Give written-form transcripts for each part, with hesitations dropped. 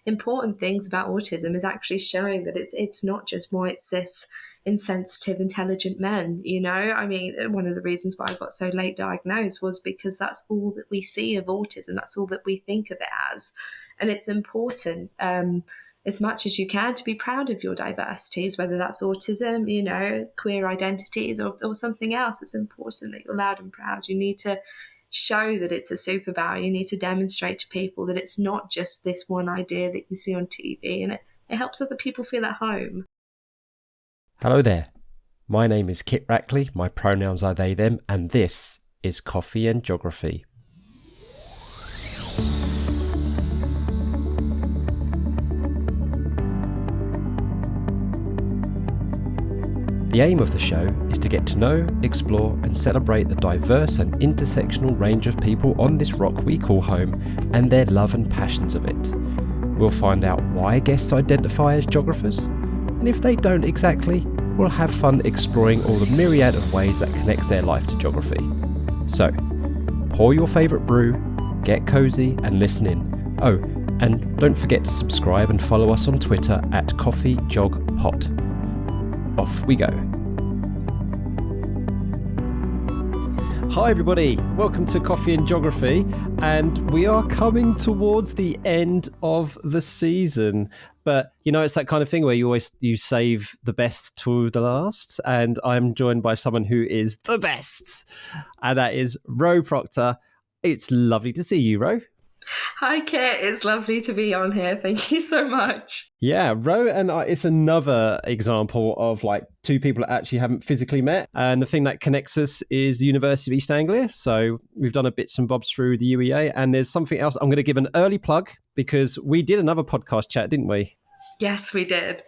important things about autism is actually showing that it's not just white, cis, insensitive, intelligent men. I mean, one of the reasons why I got so late diagnosed was because that's all that we see of autism. That's all that we think of it as. And it's important, as much as you can, to be proud of your diversities, whether that's autism, queer identities or something else. It's important that you're loud and proud. You need to show that it's a superpower. You need to demonstrate to people that it's not just this one idea that you see on TV, and it helps other people feel at home. Hello there. My name is Kit Rackley. My pronouns are they, them, and this is Coffee and Geography. The aim of the show is to get to know, explore and celebrate the diverse and intersectional range of people on this rock we call home and their love and passions of it. We'll find out why guests identify as geographers, and if they don't exactly, we'll have fun exploring all the myriad of ways that connects their life to geography. So, pour your favourite brew, get cosy and listen in. Oh, and don't forget to subscribe and follow us on Twitter at CoffeeJogPod. Off we go. Hi everybody, welcome to Coffee and Geography, and we are coming towards the end of the season. But it's that kind of thing where you save the best to the last, and I'm joined by someone who is the best, and that is Ro Procter. It's lovely to see you, Ro. Hi, Kit. It's lovely to be on here. Thank you so much. Yeah, Ro and I, it's another example of two people that actually haven't physically met. And the thing that connects us is the University of East Anglia. So we've done a bits and bobs through the UEA. And there's something else I'm going to give an early plug because we did another podcast chat, didn't we? Yes, we did.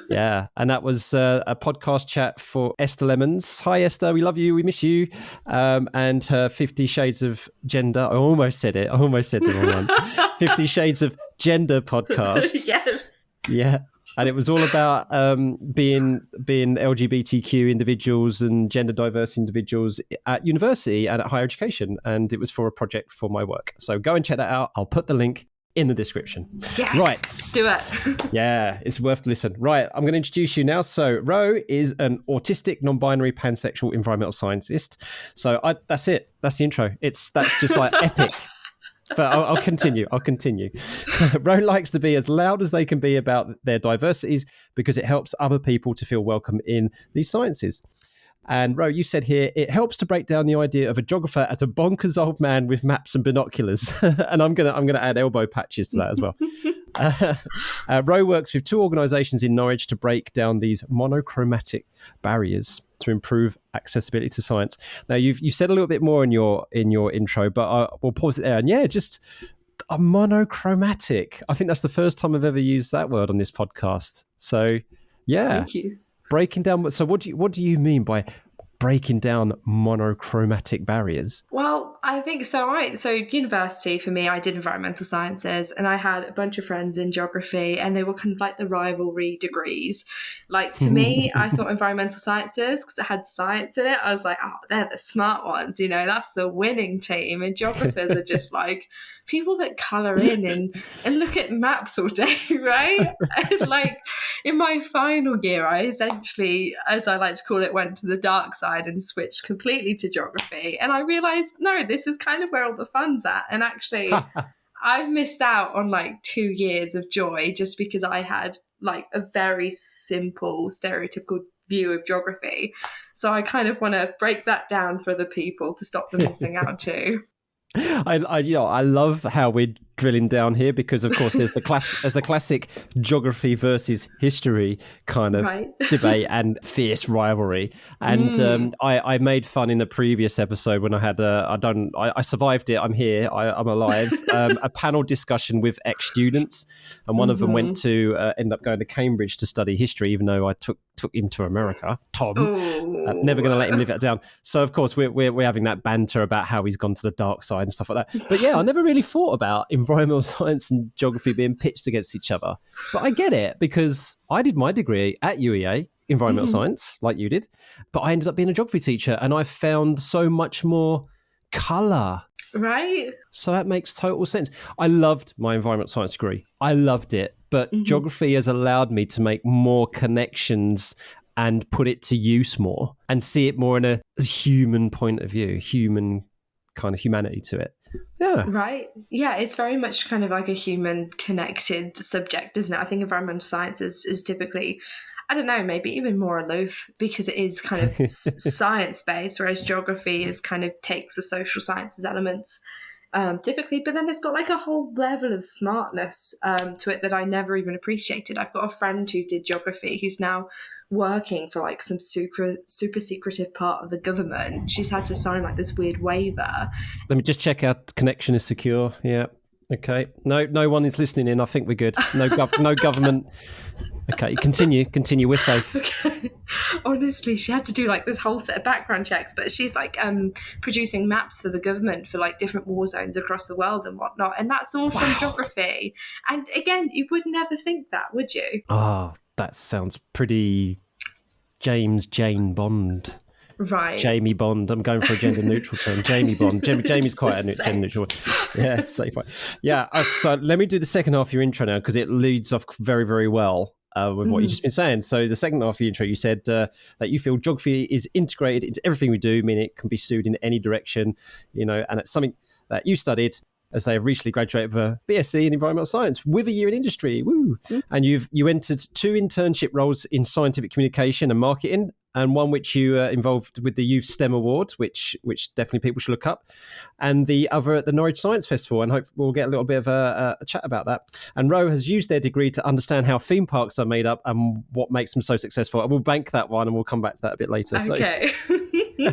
Yeah, and that was a podcast chat for Esther Lemons. Hi, Esther. We love you. We miss you. And her 50 Shades of Gender. I almost said the wrong one. 50 Shades of Gender podcast. Yes. Yeah. And it was all about being LGBTQ individuals and gender diverse individuals at university and at higher education. And it was for a project for my work. So go and check that out. I'll put the link in the description. Yes, right. Do it. Yeah, it's worth to listen. Right, I'm going to introduce you now. So Ro is an autistic, non-binary, pansexual environmental scientist. So that's it. That's the intro. That's just epic. But I'll continue. Ro likes to be as loud as they can be about their diversities because it helps other people to feel welcome in these sciences. And Ro, you said here, it helps to break down the idea of a geographer as a bonkers old man with maps and binoculars. And I'm gonna add elbow patches to that as well. Ro works with two organisations in Norwich to break down these monochromatic barriers to improve accessibility to science. Now, you said a little bit more in your intro, but we'll pause it there. And yeah, just a monochromatic. I think that's the first time I've ever used that word on this podcast. So yeah. Thank you. Breaking down. So what do you mean by breaking down monochromatic barriers? Well, I think so, right. So university, for me, I did environmental sciences and I had a bunch of friends in geography and they were kind of like the rivalry degrees. To me, I thought environmental sciences, because it had science in it, I was like, oh, they're the smart ones, that's the winning team. And geographers are just people that colour in and look at maps all day, right? And in my final year, I essentially, as I like to call it, went to the dark side and switched completely to geography. And I realised, no, this is kind of where all the fun's at. And actually, I've missed out on 2 years of joy just because I had a very simple, stereotypical view of geography. So I kind of want to break that down for the people to stop them missing out too. I love how we're drilling down here because, of course, there's the classic geography versus history kind of debate and fierce rivalry. And I made fun in the previous episode when I had I survived it. I'm here. I'm alive. A panel discussion with ex-students, and one of them went to end up going to Cambridge to study history, even though I took him to America. Tom, never going to let him live that down. So of course we're having that banter about how he's gone to the dark side and stuff like that. But yeah, I never really thought about environmental science and geography being pitched against each other. But I get it because I did my degree at UEA, environmental science, like you did. But I ended up being a geography teacher, and I found so much more colour. Right? So that makes total sense. I loved my environmental science degree. I loved it. But geography has allowed me to make more connections and put it to use more and see it more in a human point of view, human kind of humanity to it. Yeah. Right. Yeah, it's very much kind of like a human connected subject, isn't it? I think environmental science is typically, I don't know, maybe even more aloof because it is kind of science based, whereas geography is kind of takes the social sciences elements typically, but then it's got like a whole level of smartness to it that I never even appreciated. I've got a friend who did geography who's now working for like some super secretive part of the government. She's had to sign like this weird waiver. Let me just check our connection is secure. Yeah. Okay. No one is listening in. I think we're good. No government. Okay, continue. We're safe. Okay. Honestly, she had to do like this whole set of background checks, but she's like producing maps for the government for like different war zones across the world and whatnot, and that's all from geography. And again, you would never think that, would you? Oh, that sounds pretty Jane Bond. Right. Jamie Bond. I'm going for a gender neutral term. Jamie Bond. Jamie's quite a gender neutral. Yeah, safe. Yeah. So let me do the second half of your intro now because it leads off very, very well with what you've just been saying. So the second half of your intro, you said that you feel geography is integrated into everything we do, meaning it can be sued in any direction, and it's something that you studied as they have recently graduated with a BSc in environmental science with a year in industry. Woo! And you entered 2 internship roles in scientific communication and marketing, and one which you involved with the Youth STEM Award, which definitely people should look up, and the other at the Norwich Science Festival, and hope we'll get a little bit of a chat about that. And Ro has used their degree to understand how theme parks are made up and what makes them so successful. And we'll bank that one, and we'll come back to that a bit later. Okay. So.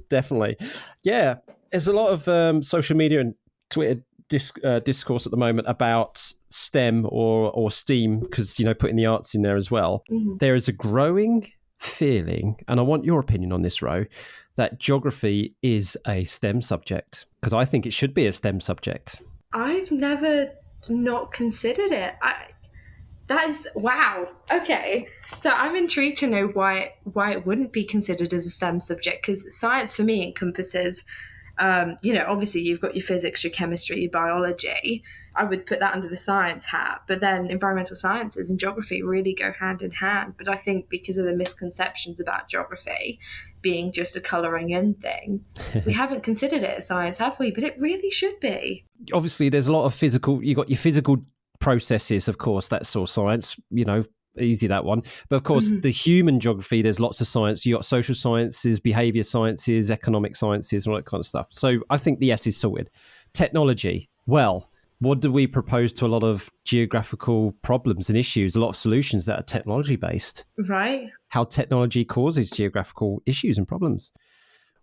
Definitely. Yeah, there's a lot of social media and Twitter discourse at the moment about STEM or STEAM, because putting the arts in there as well. There is a growing feeling, and I want your opinion on this, Ro, that geography is a STEM subject, because I think it should be a STEM subject. I've never not considered it. That is wow. Okay, so I'm intrigued to know why it wouldn't be considered as a STEM subject, because science for me encompasses obviously you've got your physics, your chemistry, your biology. I would put that under the science hat, but then environmental sciences and geography really go hand in hand. But I think because of the misconceptions about geography being just a colouring in thing, we haven't considered it as science, have we? But it really should be. Obviously, there's a lot of you got your physical processes, of course, that's all science, easy that one. But of course, the human geography, there's lots of science. You got social sciences, behaviour sciences, economic sciences, all that kind of stuff. So I think the S is sorted. Technology. Well, what do we propose to a lot of geographical problems and issues? A lot of solutions that are technology based. Right. How technology causes geographical issues and problems.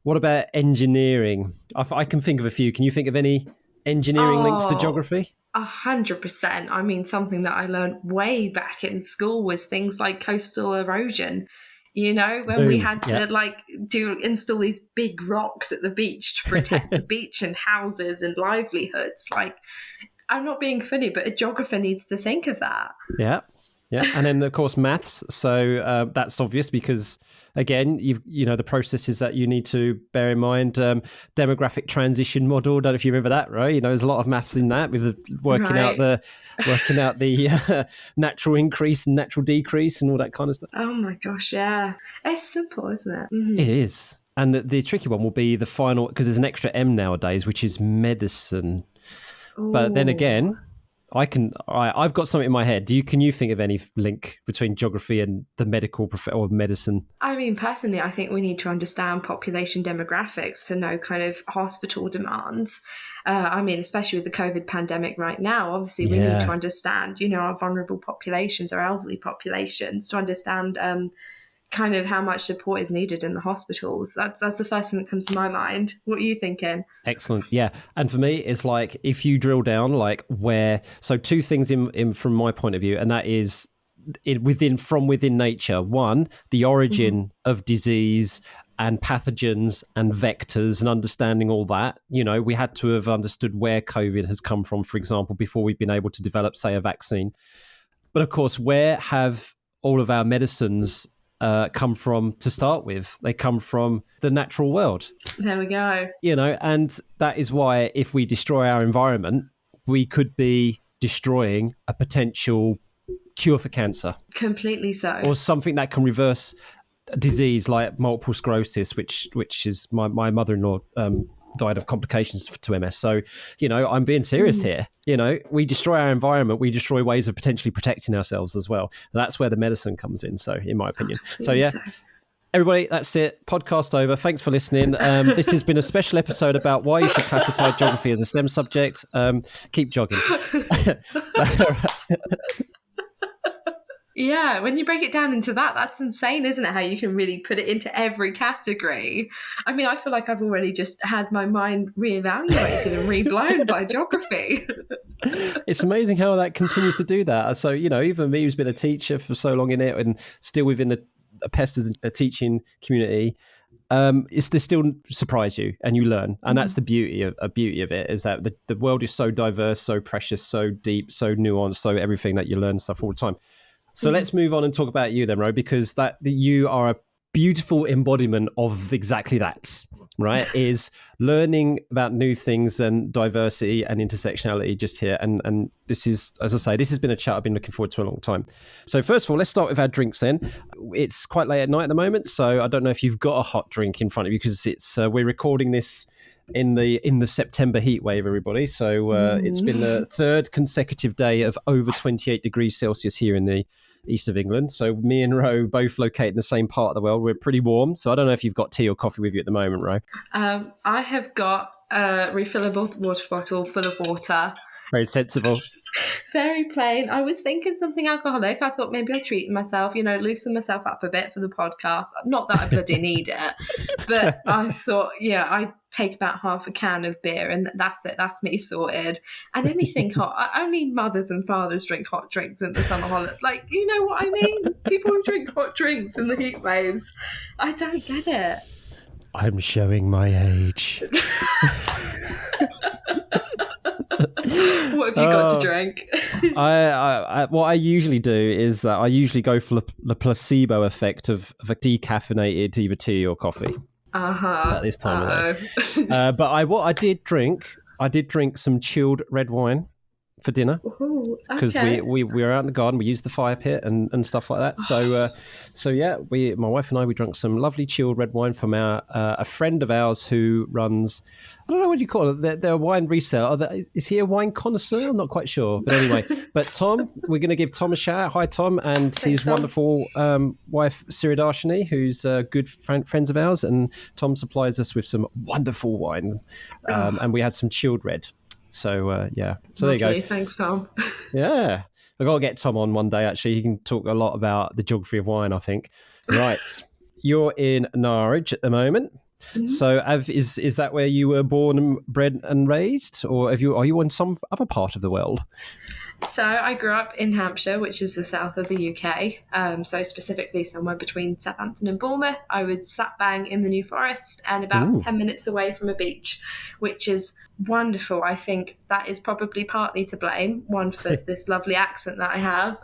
What about engineering? I can think of a few. Can you think of any engineering links to geography? 100%. I mean, something that I learned way back in school was things like coastal erosion. When we had to install these big rocks at the beach to protect the beach and houses and livelihoods. Like, I'm not being funny, but a geographer needs to think of that. Yeah. Yeah, and then of course maths. So that's obvious because again, the processes that you need to bear in mind. Demographic transition model. Don't know if you remember that, right? There's a lot of maths in that with working out the natural increase and natural decrease and all that kind of stuff. Oh my gosh, yeah, it's simple, isn't it? Mm-hmm. It is, and the tricky one will be the final, because there's an extra M nowadays, which is medicine. Ooh. But then again, I've got something in my head. Can you think of any link between geography and the medical or medicine? I mean, personally, I think we need to understand population demographics to know kind of hospital demands. Especially with the COVID pandemic right now, obviously we need to understand, our vulnerable populations, our elderly populations, to understand kind of how much support is needed in the hospitals. That's the first thing that comes to my mind. What are you thinking? Excellent. Yeah. And for me, it's like if you drill down so 2 things in from my point of view, and that is from within nature. One, the origin of disease and pathogens and vectors and understanding all that. We had to have understood where COVID has come from, for example, before we've been able to develop, say, a vaccine. But of course, where have all of our medicines come from to start with. They come from the natural world. There we go. And that is why if we destroy our environment, we could be destroying a potential cure for cancer. Completely so. Or something that can reverse a disease like multiple sclerosis, which is my mother-in-law died of complications to MS. So, I'm being serious here. We destroy our environment, we destroy ways of potentially protecting ourselves as well. And that's where the medicine comes in, so in my opinion. So. Everybody, that's it. Podcast over. Thanks for listening. This has been a special episode about why you should classify geography as a STEM subject. Keep jogging. Yeah, when you break it down into that's insane, isn't it? How you can really put it into every category. I mean, I feel like I've already just had my mind reevaluated and reblown by geography. It's amazing how that continues to do that. So, even me who's been a teacher for so long in it and still within a pest as a teaching community, they still surprise you and you learn. And that's the beauty of it, is that the world is so diverse, so precious, so deep, so nuanced, so everything that you learn stuff all the time. So let's move on and talk about you then, Ro, because you are a beautiful embodiment of exactly that, right? Is learning about new things and diversity and intersectionality just here. And this is, as I say, this has been a chat I've been looking forward to a long time. So first of all, let's start with our drinks then. It's quite late at night at the moment, so I don't know if you've got a hot drink in front of you, because it's we're recording this in the September heat wave, everybody. So it's been the third consecutive day of over 28 degrees Celsius here in the east of England. So me and Ro both located in the same part of the world. We're pretty warm. So I don't know if you've got tea or coffee with you at the moment, Ro. I have got a refillable water bottle full of water. Very sensible. Very plain. I was thinking something alcoholic. I thought maybe I'd treat myself, loosen myself up a bit for the podcast. Not that I bloody need it, but I thought, I'd take about half a can of beer and that's it. That's me sorted. And anything hot. Only mothers and fathers drink hot drinks in the summer holiday. Like, you know what I mean? People who drink hot drinks in the heat waves. I don't get it. I'm showing my age. What have you got to drink? What I usually do is that I usually go for the placebo effect of a decaffeinated either tea or coffee. At this time of day. But what I did drink some chilled red wine for dinner, because we were out in the garden. We used the fire pit and stuff like that. So my wife and I, we drank some lovely chilled red wine from a friend of ours who runs, I don't know what you call it. They're a wine reseller. Is he a wine connoisseur? I'm not quite sure. But anyway, Tom, we're going to give Tom a shout out. Hi, Tom, and thanks, his wonderful wife, Siridarshini, who's good friends of ours. And Tom supplies us with some wonderful wine. And we had some chilled red. So, So there you go. Thanks, Tom. Yeah. I've got to get Tom on one day, actually. He can talk a lot about the geography of wine, I think. Right. You're in Norwich at the moment. Mm-hmm. So is that where you were born and bred and raised? Or are you in some other part of the world? So I grew up in Hampshire, which is the south of the UK. So specifically somewhere between Southampton and Bournemouth. I was slap bang in the New Forest and about 10 minutes away from a beach, which is wonderful. I think that is probably partly to blame, one, for this lovely accent that I have,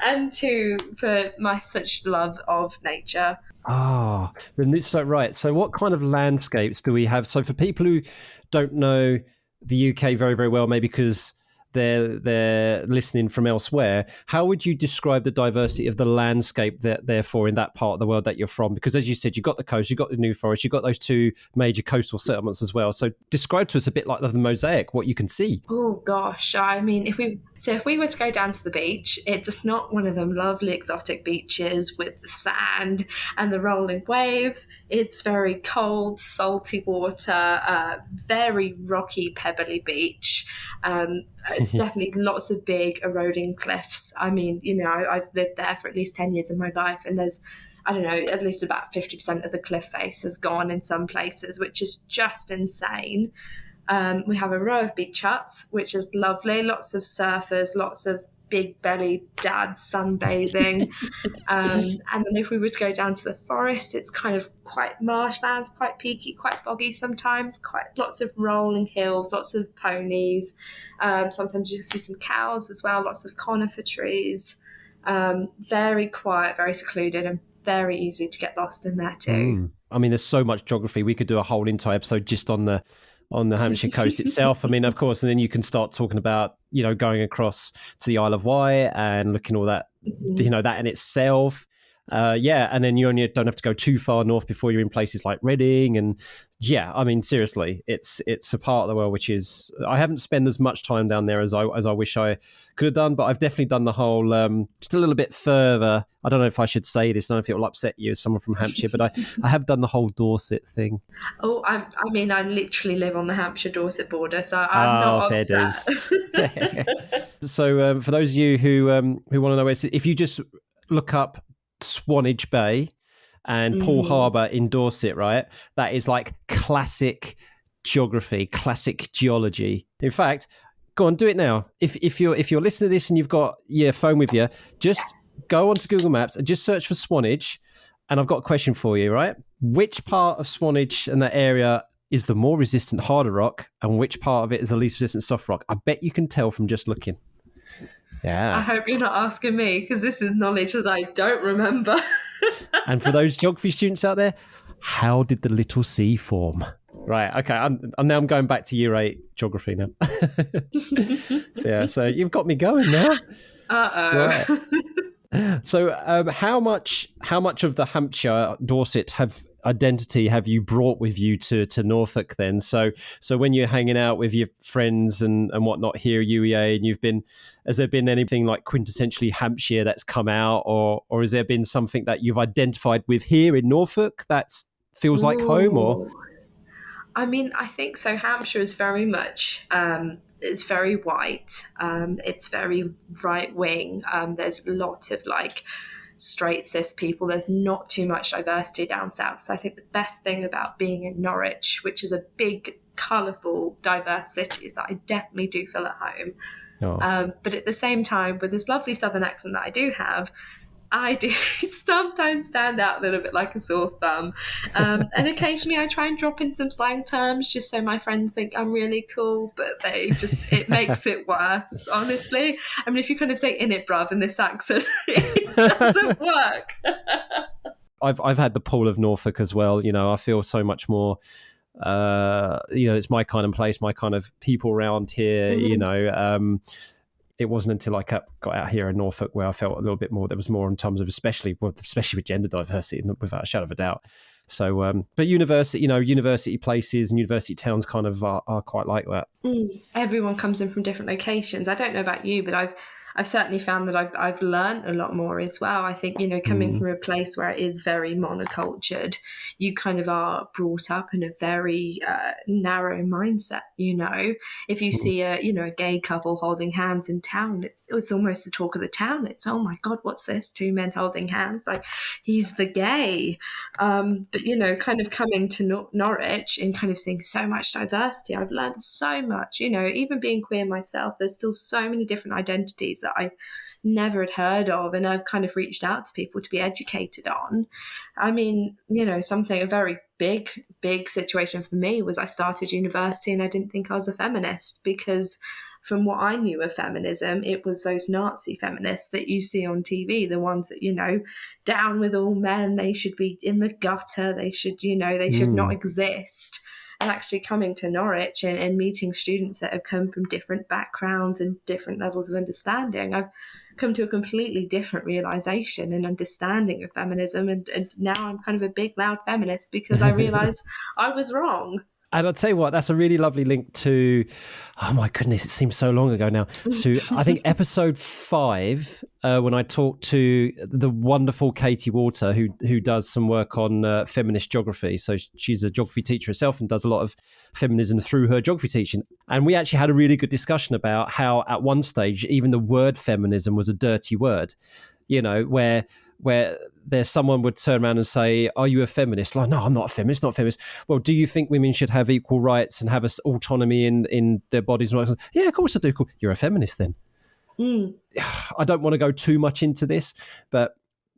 and two, for my such love of nature. So right. So what kind of landscapes do we have? So for people who don't know the UK very, very well, maybe because they're listening from elsewhere, how would you describe the diversity of the landscape therefore in that part of the world that you're from? Because as you said, you've got the coast, you've got the New Forest, you've got those two major coastal settlements as well. So describe to us a bit like the mosaic, what you can see. Oh gosh, I mean, if we were to go down to the beach, it's not one of them lovely exotic beaches with the sand and the rolling waves. It's very cold, salty water, very rocky, pebbly beach. It's definitely lots of big eroding cliffs. I mean, I've lived there for at least 10 years of my life, and there's, I don't know, at least about 50% of the cliff face has gone in some places, which is just insane. We have a row of beach huts, which is lovely. Lots of surfers, lots of big belly dads sunbathing. And then if we were to go down to the forest, it's kind of quite marshlands, quite peaky, quite boggy sometimes, quite lots of rolling hills, lots of ponies. Sometimes you see some cows as well, lots of conifer trees. Very quiet, very secluded, and very easy to get lost in there too. I mean, there's so much geography. We could do a whole entire episode just on the Hampshire coast itself. I mean, of course, and then you can start talking about, going across to the Isle of Wight and looking all that, that in itself. And then you only don't have to go too far north before you're in places like Reading. And I mean, seriously, it's a part of the world which is, I haven't spent as much time down there as I wish I could have done, but I've definitely done the whole, just a little bit further. I don't know if I should say this, I don't know if it will upset you as someone from Hampshire, but I have done the whole Dorset thing. Oh, I mean, I literally live on the Hampshire-Dorset border, so I'm not upset. So for those of you who want to know, if you just look up Swanage Bay and Paul Harbour in Dorset, right? That is like classic geography, classic geology. In fact, go on, do it now. If you're listening to this and you've got your phone with you, just go onto Google Maps and just search for Swanage. And I've got a question for you, right? Which part of Swanage and that area is the more resistant harder rock, and which part of it is the least resistant soft rock? I bet you can tell from just looking. Yeah. I hope you're not asking me, because this is knowledge that I don't remember. And for those geography students out there, how did the little C form? Right. Okay. I'm going back to year 8 geography now. So you've got me going now. Uh-oh. Right. So how much of the Hampshire Dorset identity have you brought with you to Norfolk then? So when you're hanging out with your friends and whatnot here at UEA, and has there been anything like quintessentially Hampshire that's come out, or has there been something that you've identified with here in Norfolk that feels like home? Or I mean, I think so. Hampshire is very much it's very white, it's very right wing, there's a lot of like straight cis people. There's not too much diversity down south. So I think the best thing about being in Norwich, which is a big, colourful, diverse city, is that I definitely do feel at home. But at the same time, with this lovely southern accent that I do have, I do sometimes stand out a little bit like a sore thumb. And occasionally I try and drop in some slang terms just so my friends think I'm really cool, but it makes it worse, honestly. I mean, if you kind of say "in it, bruv" in this accent, it doesn't work. I've had the pull of Norfolk as well. I feel so much more, it's my kind of place, my kind of people around here, It wasn't until I got out here in Norfolk where I felt a little bit more. There was more in terms of, especially with gender diversity, without a shadow of a doubt. So, but university places and university towns kind of are quite like that. Everyone comes in from different locations. I don't know about you, but I've certainly found that I've learned a lot more as well. I think, coming from a place where it is very monocultured, you kind of are brought up in a very narrow mindset. If you see a gay couple holding hands in town, it's almost the talk of the town. It's, oh my God, what's this? 2 men holding hands? Like, he's the gay. But kind of coming to Norwich and kind of seeing so much diversity, I've learned so much. Even being queer myself, there's still so many different identities that I never had heard of, and I've kind of reached out to people to be educated on. I mean, a very big situation for me was I started university and I didn't think I was a feminist, because from what I knew of feminism, it was those Nazi feminists that you see on TV, the ones that, down with all men, they should be in the gutter, they should, they should not exist. And actually coming to Norwich and meeting students that have come from different backgrounds and different levels of understanding, I've come to a completely different realization and understanding of feminism. And now I'm kind of a big, loud feminist because I realize I was wrong. And I'll tell you what, that's a really lovely link to, oh my goodness, it seems so long ago now, to I think episode 5, when I talked to the wonderful Katie Walter, who does some work on feminist geography. So she's a geography teacher herself and does a lot of feminism through her geography teaching. And we actually had a really good discussion about how at one stage, even the word feminism was a dirty word, where there's someone would turn around and say, are you a feminist? Like, no, I'm not a feminist, not a feminist. Well, do you think women should have equal rights and have autonomy in their bodies? Yeah, of course I do. Cool. You're a feminist then. I don't want to go too much into this, but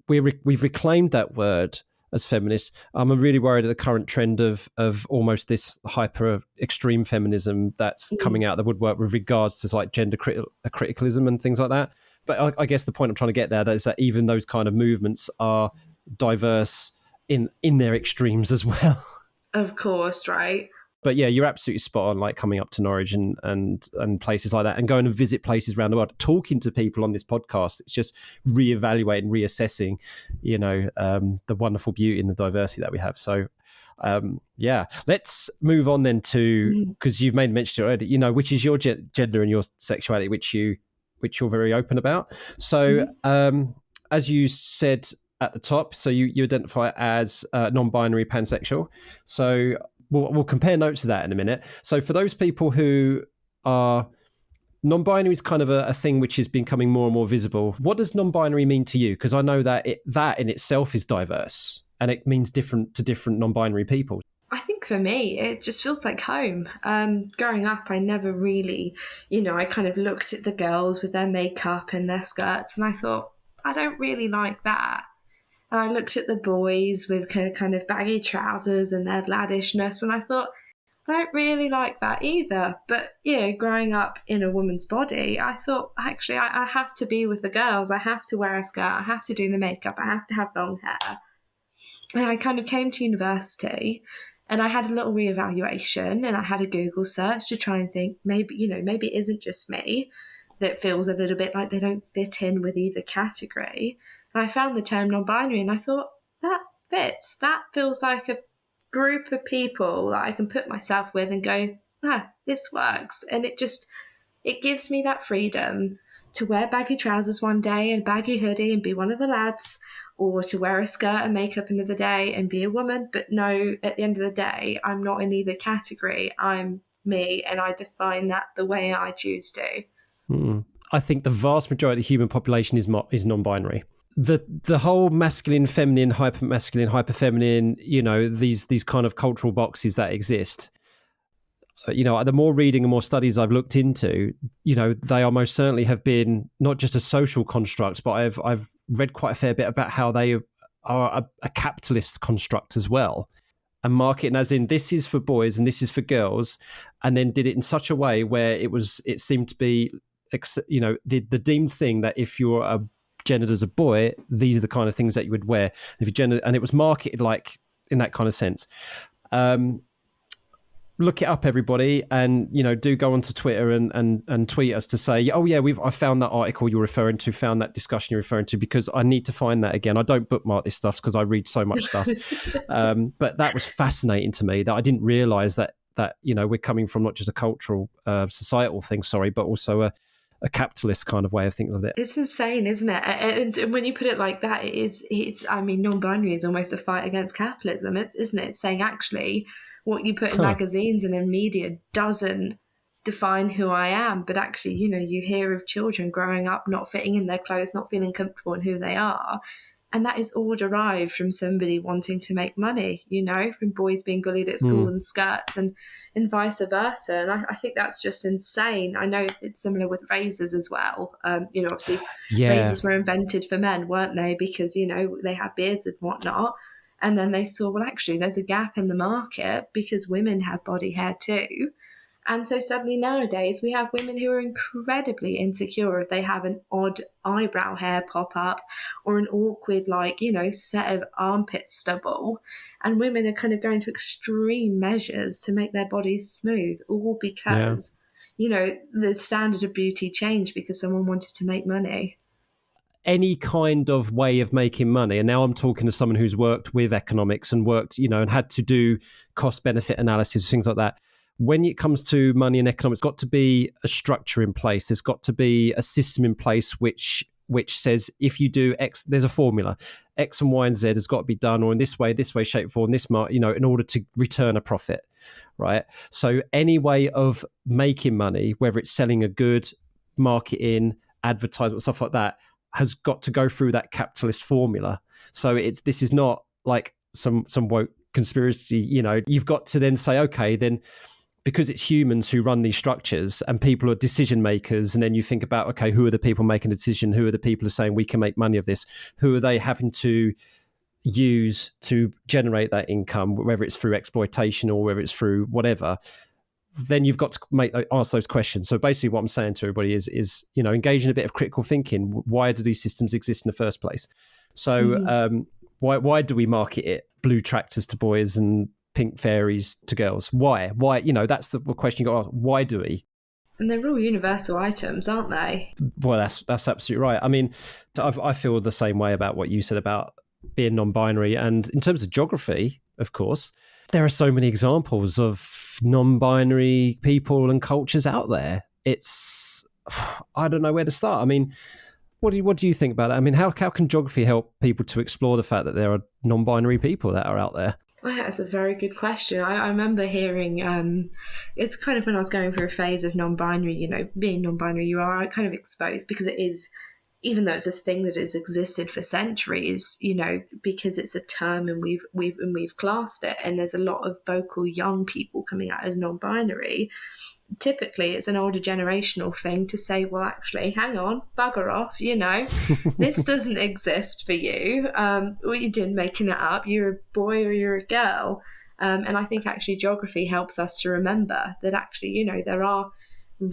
we've reclaimed that word as feminists. I'm really worried at the current trend of almost this hyper extreme feminism that's coming out of the woodwork with regards to like gender criticalism and things like that. But I guess the point I'm trying to get there is that even those kind of movements are diverse in their extremes as well. Of course, right? But yeah, you're absolutely spot on, like coming up to Norwich and places like that, and going to visit places around the world, talking to people on this podcast. It's just reevaluating, reassessing, the wonderful beauty and the diversity that we have. So yeah, let's move on then to, because you've made mention already, which is your gender and your sexuality, which you're very open about. So as you said at the top, so you identify as non-binary pansexual. So we'll compare notes to that in a minute. So for those people who are non-binary, is kind of a thing which is becoming more and more visible. What does non-binary mean to you? Because I know that that in itself is diverse, and it means different to different non-binary people. I think for me, it just feels like home. Growing up, I never really, I kind of looked at the girls with their makeup and their skirts, and I thought, I don't really like that. And I looked at the boys with kind of baggy trousers and their laddishness, and I thought, I don't really like that either. But, growing up in a woman's body, I thought, actually, I have to be with the girls. I have to wear a skirt. I have to do the makeup. I have to have long hair. And I kind of came to university, and I had a little reevaluation, and I had a Google search to try and think, maybe it isn't just me that feels a little bit like they don't fit in with either category. And I found the term non-binary, and I thought, that fits. That feels like a group of people that I can put myself with and go, this works. And it gives me that freedom to wear baggy trousers one day and baggy hoodie and be one of the lads, or to wear a skirt and makeup another day and be a woman. But no, at the end of the day, I'm not in either category. I'm me, and I define that the way I choose to. I think the vast majority of the human population is non-binary. The whole masculine, feminine, hyper-masculine, hyper-feminine, these kind of cultural boxes that exist, the more reading and more studies I've looked into, they almost certainly have been not just a social construct, but I've read quite a fair bit about how they are a capitalist construct as well. And marketing as in, this is for boys and this is for girls, and then did it in such a way where it seemed to be, the deemed thing that if you're gendered as a boy, these are the kind of things that you would wear. If you're gendered, and it was marketed like in that kind of sense. Look it up, everybody, and do go onto Twitter and tweet us to say, oh yeah, I found that article you're referring to, found that discussion you're referring to, because I need to find that again. I don't bookmark this stuff because I read so much stuff, but that was fascinating to me, that I didn't realize that we're coming from not just a cultural, societal thing, but also a capitalist kind of way of thinking of it. It's insane, isn't it? And when you put it like that, it's non-binary is almost a fight against capitalism, isn't it? It's saying, actually, what you put in magazines and in media doesn't define who I am. But actually, you hear of children growing up not fitting in their clothes, not feeling comfortable in who they are. And that is all derived from somebody wanting to make money, from boys being bullied at school in skirts and vice versa. And I think that's just insane. I know it's similar with razors as well. Obviously, razors were invented for men, weren't they? Because, they had beards and whatnot. And then they saw, well, actually, there's a gap in the market because women have body hair too. And so suddenly nowadays we have women who are incredibly insecure if they have an odd eyebrow hair pop up or an awkward, set of armpit stubble. And women are kind of going to extreme measures to make their bodies smooth, all because, the standard of beauty changed because someone wanted to make money. Any kind of way of making money, and now I'm talking to someone who's worked with economics and worked, and had to do cost benefit analysis, things like that. When it comes to money and economics, there's got to be a structure in place. There's got to be a system in place which says if you do X, there's a formula. X and Y and Z has got to be done, or in this way, shape, form, this mark, in order to return a profit, right? So any way of making money, whether it's selling a good, marketing, advertisement, stuff like that, has got to go through that capitalist formula. So this is not like some woke conspiracy. You've got to then say, okay, then, because it's humans who run these structures and people are decision makers, and then you think about, okay, who are the people making a decision? Who are the people who are saying we can make money of this? Who are they having to use to generate that income, whether it's through exploitation or whether it's through whatever? then you've got to ask those questions. So basically what I'm saying to everybody is engage in a bit of critical thinking. Why do these systems exist in the first place? So why do we market it blue tractors to boys and pink fairies to girls? Why? That's the question you got to ask. Why do we? And they're all universal items, aren't they? Well, that's absolutely right. I mean, I feel the same way about what you said about being non-binary. And in terms of geography, of course, there are so many examples of non-binary people and cultures out there. I don't know where to start. I mean, what do you think about that? I mean, how can geography help people to explore the fact that there are non-binary people that are out there? Oh, that's a very good question. I remember hearing, it's kind of when I was going through a phase of non-binary, being non-binary, you are kind of exposed because it is, even though it's a thing that has existed for centuries, because it's a term and we've classed it, and there's a lot of vocal young people coming out as non-binary. Typically it's an older generational thing to say, well, actually, hang on, bugger off, this doesn't exist for you. What you're doing making it up, you're a boy or you're a girl. And I think actually geography helps us to remember that actually, there are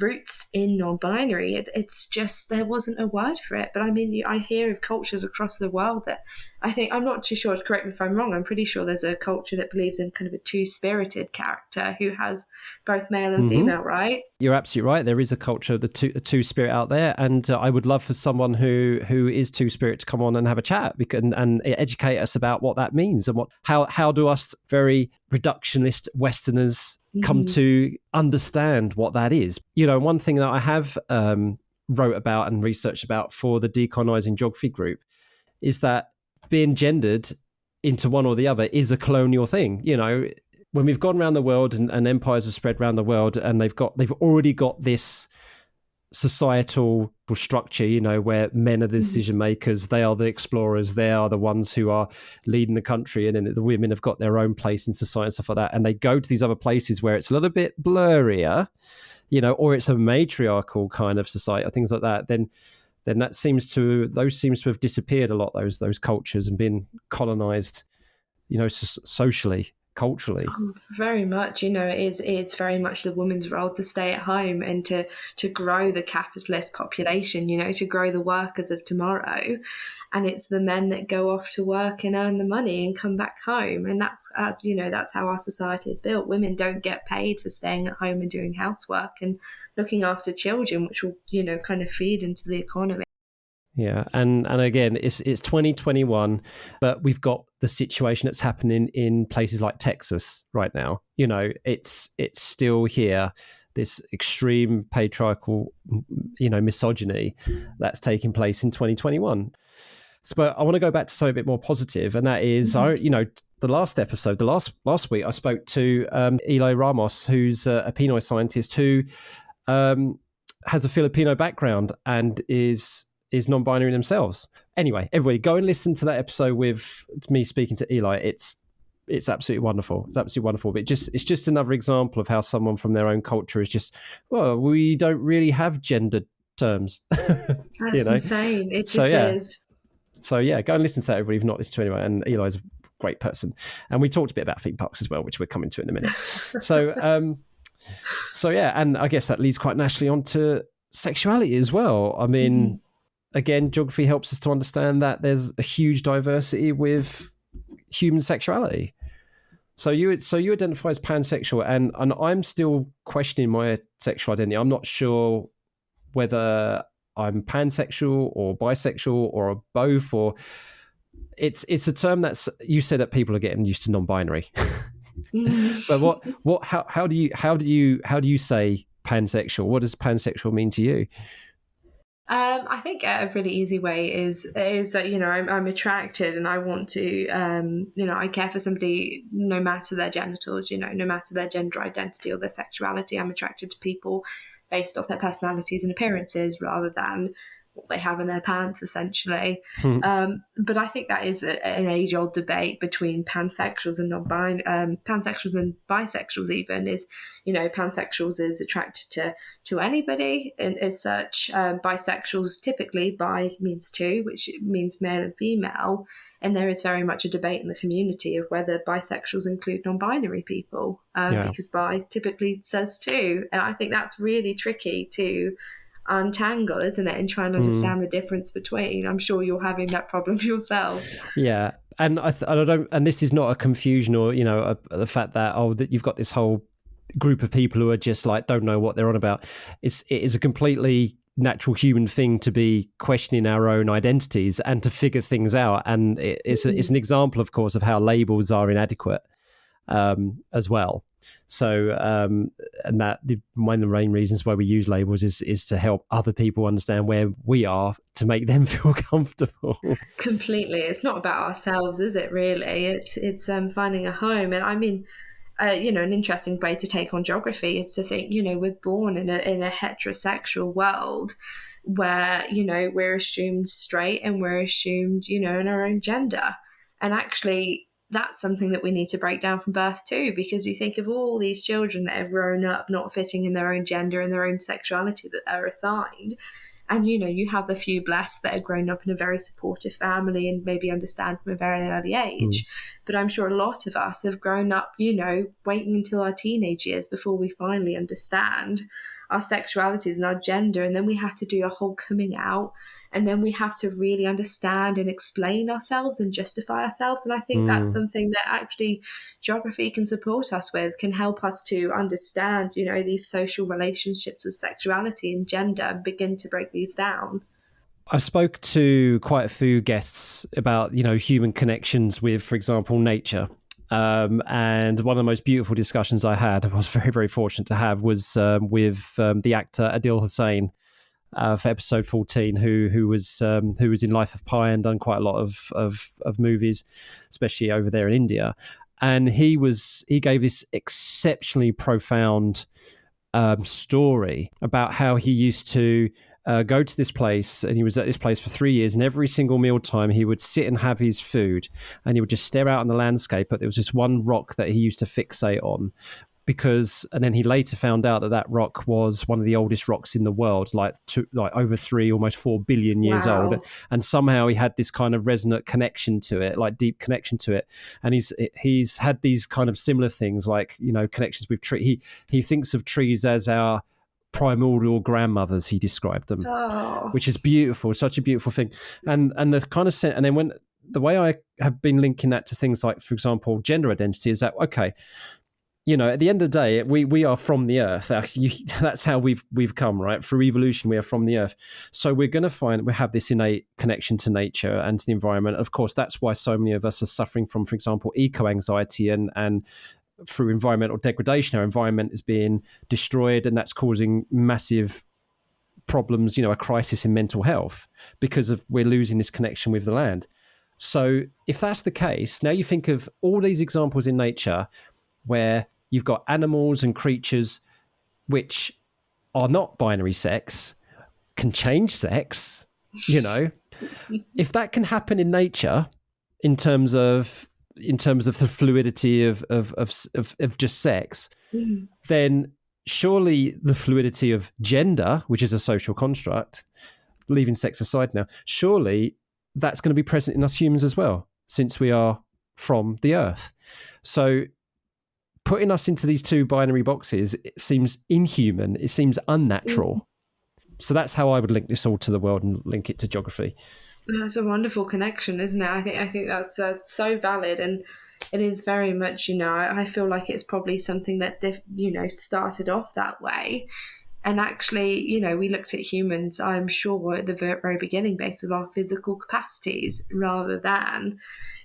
roots in non-binary. It's just there wasn't a word for it. But I mean, I hear of cultures across the world that I think, I'm not too sure, correct me if I'm wrong, I'm pretty sure there's a culture that believes in kind of a two-spirited character who has both male and female, right? You're absolutely right. There is a culture, a two-spirit out there, and I would love for someone who is two-spirit to come on and have a chat and educate us about what that means and how do us very reductionist Westerners come to understand what that is. One thing that I have wrote about and researched about for the Decolonizing Geography group is that being gendered into one or the other is a colonial thing. When we've gone around the world and empires have spread around the world, and they've already got this societal structure, where men are the decision makers, they are the explorers, they are the ones who are leading the country, and then the women have got their own place in society and stuff like that. And they go to these other places where it's a little bit blurrier, or it's a matriarchal kind of society or things like that. Then that seems to have disappeared a lot. Those cultures and been colonized, socially, culturally. Oh, very much. It's very much the woman's role to stay at home and to grow the capitalist population, to grow the workers of tomorrow. And it's the men that go off to work and earn the money and come back home. And that's how our society is built. Women don't get paid for staying at home and doing housework and looking after children, which will, kind of feed into the economy. Yeah, and again, it's 2021, but we've got the situation that's happening in places like Texas right now. It's still here, this extreme patriarchal, misogyny that's taking place in 2021. But I want to go back to something a bit more positive, and that is, the last episode, last week, I spoke to Eli Ramos, who's a Pinoy scientist who has a Filipino background and is non-binary themselves. Anyway, everybody go and listen to that episode with me speaking to Eli. It's absolutely wonderful. It's absolutely wonderful. But it's just another example of how someone from their own culture is just, well, we don't really have gendered terms. That's insane. It just is. So yeah, go and listen to that, everybody, if not listened to anyway. And Eli's a great person. And we talked a bit about theme parks as well, which we're coming to in a minute. So yeah, and I guess that leads quite naturally onto sexuality as well. I mean, again, geography helps us to understand that there's a huge diversity with human sexuality. So you identify as pansexual, and I'm still questioning my sexual identity. I'm not sure whether I'm pansexual or bisexual or both, or it's a term that's, you said that people are getting used to non-binary. But how do you say pansexual? What does pansexual mean to you? I think a really easy way is that, I'm attracted and I want to, I care for somebody no matter their genitals, no matter their gender identity or their sexuality. I'm attracted to people based off their personalities and appearances rather than what they have in their pants, essentially. But I think that is an age-old debate between pansexuals and pansexuals and bisexuals. Even is, pansexuals is attracted to anybody, and as such, bisexuals typically bi means two, which means male and female. And there is very much a debate in the community of whether bisexuals include non-binary people, because bi typically says two. And I think that's really tricky to untangle, isn't it, and try and understand the difference between. I'm sure you're having that problem yourself. Yeah. And I don't, and this is not a confusion or, the fact that, that you've got this whole group of people who are just like, don't know what they're on about. It is a completely natural human thing to be questioning our own identities and to figure things out. And it's an example, of course, of how labels are inadequate as well. So, and that one of the main reasons why we use labels is to help other people understand where we are, to make them feel comfortable. Completely. It's not about ourselves, is it, really? It's finding a home. And I mean, an interesting way to take on geography is to think, we're born in a heterosexual world where, we're assumed straight and we're assumed, in our own gender. And actually, that's something that we need to break down from birth too, because you think of all these children that have grown up not fitting in their own gender and their own sexuality that are assigned. And, you have the few blessed that have grown up in a very supportive family and maybe understand from a very early age. But I'm sure a lot of us have grown up, waiting until our teenage years before we finally understand our sexualities and our gender. And then we have to do a whole coming out. And then we have to really understand and explain ourselves and justify ourselves. And I think that's something that actually geography can support us with, can help us to understand, these social relationships with sexuality and gender and begin to break these down. I've spoke to quite a few guests about, human connections with, for example, nature. And one of the most beautiful discussions I was very, very fortunate to have, was with the actor Adil Hussain, for episode 14, who was in Life of Pi and done quite a lot of movies, especially over there in India. And he gave this exceptionally profound story about how he used to go to this place, and he was at this place for 3 years, and every single mealtime he would sit and have his food, and he would just stare out on the landscape, but there was this one rock that he used to fixate on. And then he later found out that rock was one of the oldest rocks in the world, like over 3, almost 4 billion years old. And somehow he had this kind of resonant connection to it, like deep connection to it. And he's had these kind of similar things, like, connections with tree. He thinks of trees as our primordial grandmothers, he described them, which is beautiful, such a beautiful thing. And the kind of and then when the way I have been linking that to things like, for example, gender identity, is that, okay, at the end of the day, we are from the earth. That's how we've come, right? Through evolution, we are from the earth. So we're going to find we have this innate connection to nature and to the environment. Of course, that's why so many of us are suffering from, for example, eco-anxiety and through environmental degradation. Our environment is being destroyed, and that's causing massive problems, a crisis in mental health, because we're losing this connection with the land. So if that's the case, now you think of all these examples in nature where you've got animals and creatures which are not binary sex, can change sex, if that can happen in nature in terms of the fluidity of just sex, then surely the fluidity of gender, which is a social construct, leaving sex aside now, surely that's going to be present in us humans as well, since we are from the earth. So putting us into these two binary boxes, it seems inhuman. It seems unnatural. So that's how I would link this all to the world and link it to geography. That's a wonderful connection, isn't it? I think that's so valid, and it is very much, I feel like it's probably something that, started off that way. And actually, we looked at humans, I'm sure, at the very beginning based on our physical capacities rather than,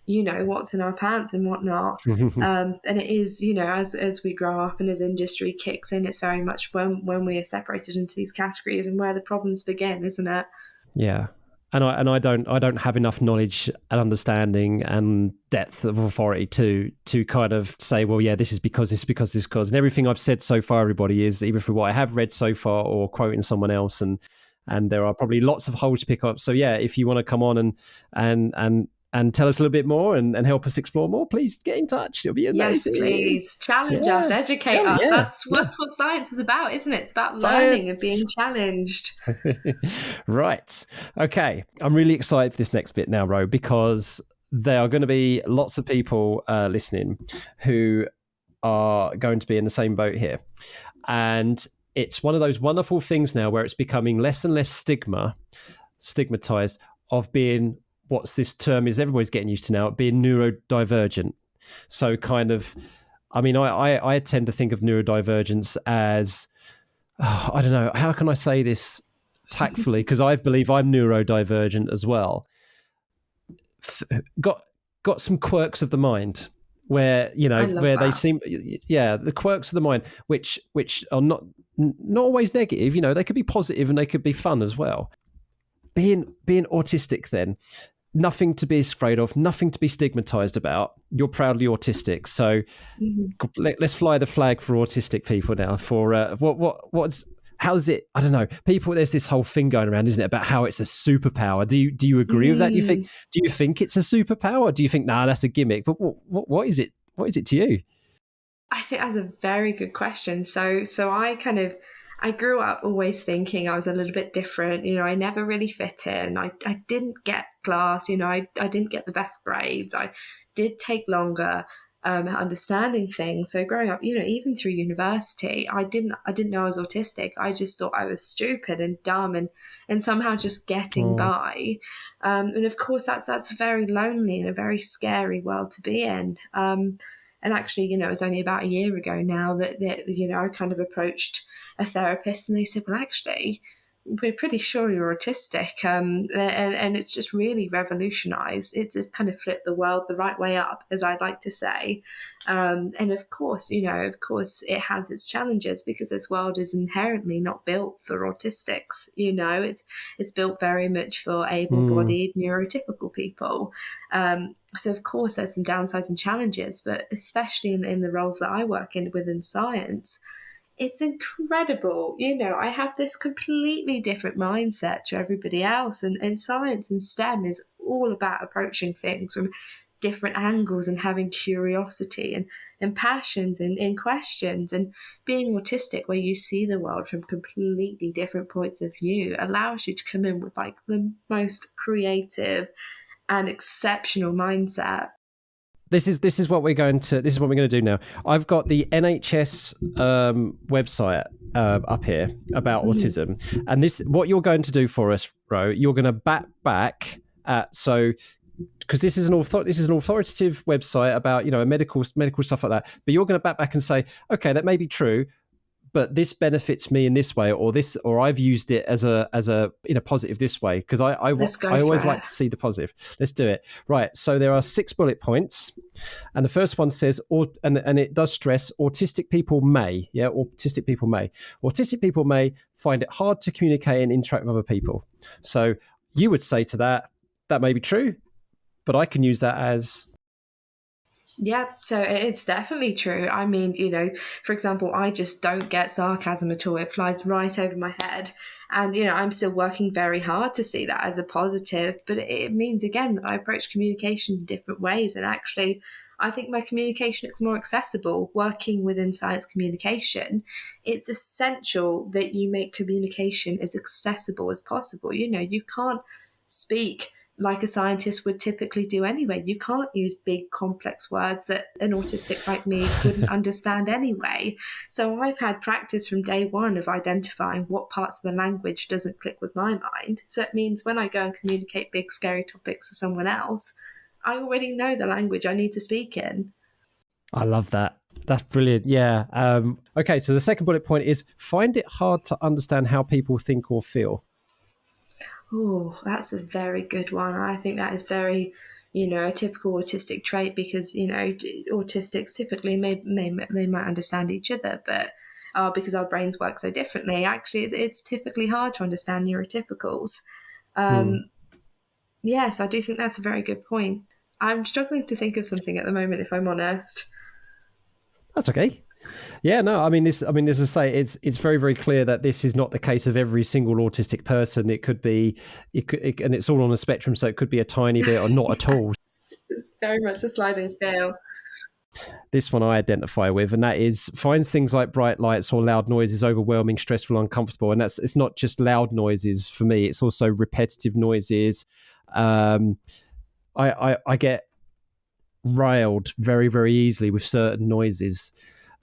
what's in our pants and whatnot. And it is, as we grow up and as industry kicks in, it's very much when we are separated into these categories and where the problems begin, isn't it? Yeah. And I don't have enough knowledge and understanding and depth of authority to kind of say, well, yeah, this is because. And everything I've said so far, everybody, is either through what I have read so far or quoting someone else. And and there are probably lots of holes to pick up. So yeah, if you want to come on and tell us a little bit more and help us explore more, please get in touch. It'll be amazing. Yes, please. Challenge us, educate us. That's what science is about, isn't it? It's about learning and being challenged. Right. Okay. I'm really excited for this next bit now, Ro, because there are going to be lots of people listening who are going to be in the same boat here. And it's one of those wonderful things now where it's becoming less and less stigmatized of being, what's this term is everybody's getting used to now, being neurodivergent. So kind of, I mean, I tend to think of neurodivergence as, I don't know, how can I say this tactfully? Because I believe I'm neurodivergent as well. Got some quirks of the mind where, where they seem, the quirks of the mind, which are not always negative, they could be positive and they could be fun as well. Being autistic then, nothing to be afraid of, nothing to be stigmatized about. You're proudly autistic. So let's fly the flag for autistic people now. For how's it? I don't know. People, there's this whole thing going around, isn't it, about how it's a superpower? Do you agree with that? Do you think it's a superpower? Or do you think, nah, that's a gimmick? But what is it? What is it to you? I think that's a very good question. So I grew up always thinking I was a little bit different. I never really fit in. I didn't get class. I didn't get the best grades. I did take longer understanding things. So growing up, even through university, I didn't know I was autistic. I just thought I was stupid and dumb and somehow just getting by. And of course, that's very lonely and a very scary world to be in. And actually, it was only about a year ago now that I kind of approached a therapist and they said, well, actually, we're pretty sure you're autistic. And it's just really revolutionized. It's kind of flipped the world the right way up, as I'd like to say. And of course, it has its challenges because this world is inherently not built for autistics. It's built very much for able-bodied, neurotypical people. So of course there's some downsides and challenges, but especially in the roles that I work in within science, it's incredible. I have this completely different mindset to everybody else, and science and STEM is all about approaching things from different angles and having curiosity and passions and questions, and being autistic where you see the world from completely different points of view allows you to come in with like the most creative and exceptional mindset. This is what we're going to do now. I've got the NHS website up here about autism, and what you're going to do for us, Ro, you're going to back at because this is an authoritative website about medical stuff like that. But you're going to back and say, okay, that may be true, but this benefits me in this way, or I've used it as a in a positive this way, because I always like to see the positive. Let's do it. Right. So there are 6 bullet points, and the first one says, and it does stress autistic people may find it hard to communicate and interact with other people. So you would say to that may be true, but I can use that as. Yeah, so it's definitely true. I mean, for example, I just don't get sarcasm at all. It flies right over my head. And, I'm still working very hard to see that as a positive. But it means, again, that I approach communication in different ways. And actually, I think my communication is more accessible. Working within science communication, it's essential that you make communication as accessible as possible. You can't speak like a scientist would typically do anyway. You can't use big complex words that an autistic like me wouldn't understand anyway. So I've had practice from day one of identifying what parts of the language doesn't click with my mind. So it means when I go and communicate big scary topics to someone else, I already know the language I need to speak in. I love that. That's brilliant. Yeah. Okay, so the second bullet point is find it hard to understand how people think or feel. Oh, that's a very good one. I think that is very, a typical autistic trait because, autistics typically they might understand each other, but because our brains work so differently, actually it's typically hard to understand neurotypicals. Yes, I do think that's a very good point. I'm struggling to think of something at the moment, if I'm honest. That's okay. Yeah, no, I mean, this. I mean, as I say, it's very, very clear that this is not the case of every single autistic person. It could be, and it's all on a spectrum, so it could be a tiny bit or not at all. It's very much a sliding scale. This one I identify with, and that is finds things like bright lights or loud noises overwhelming, stressful, uncomfortable. And it's not just loud noises for me; it's also repetitive noises. I get railed very, very easily with certain noises.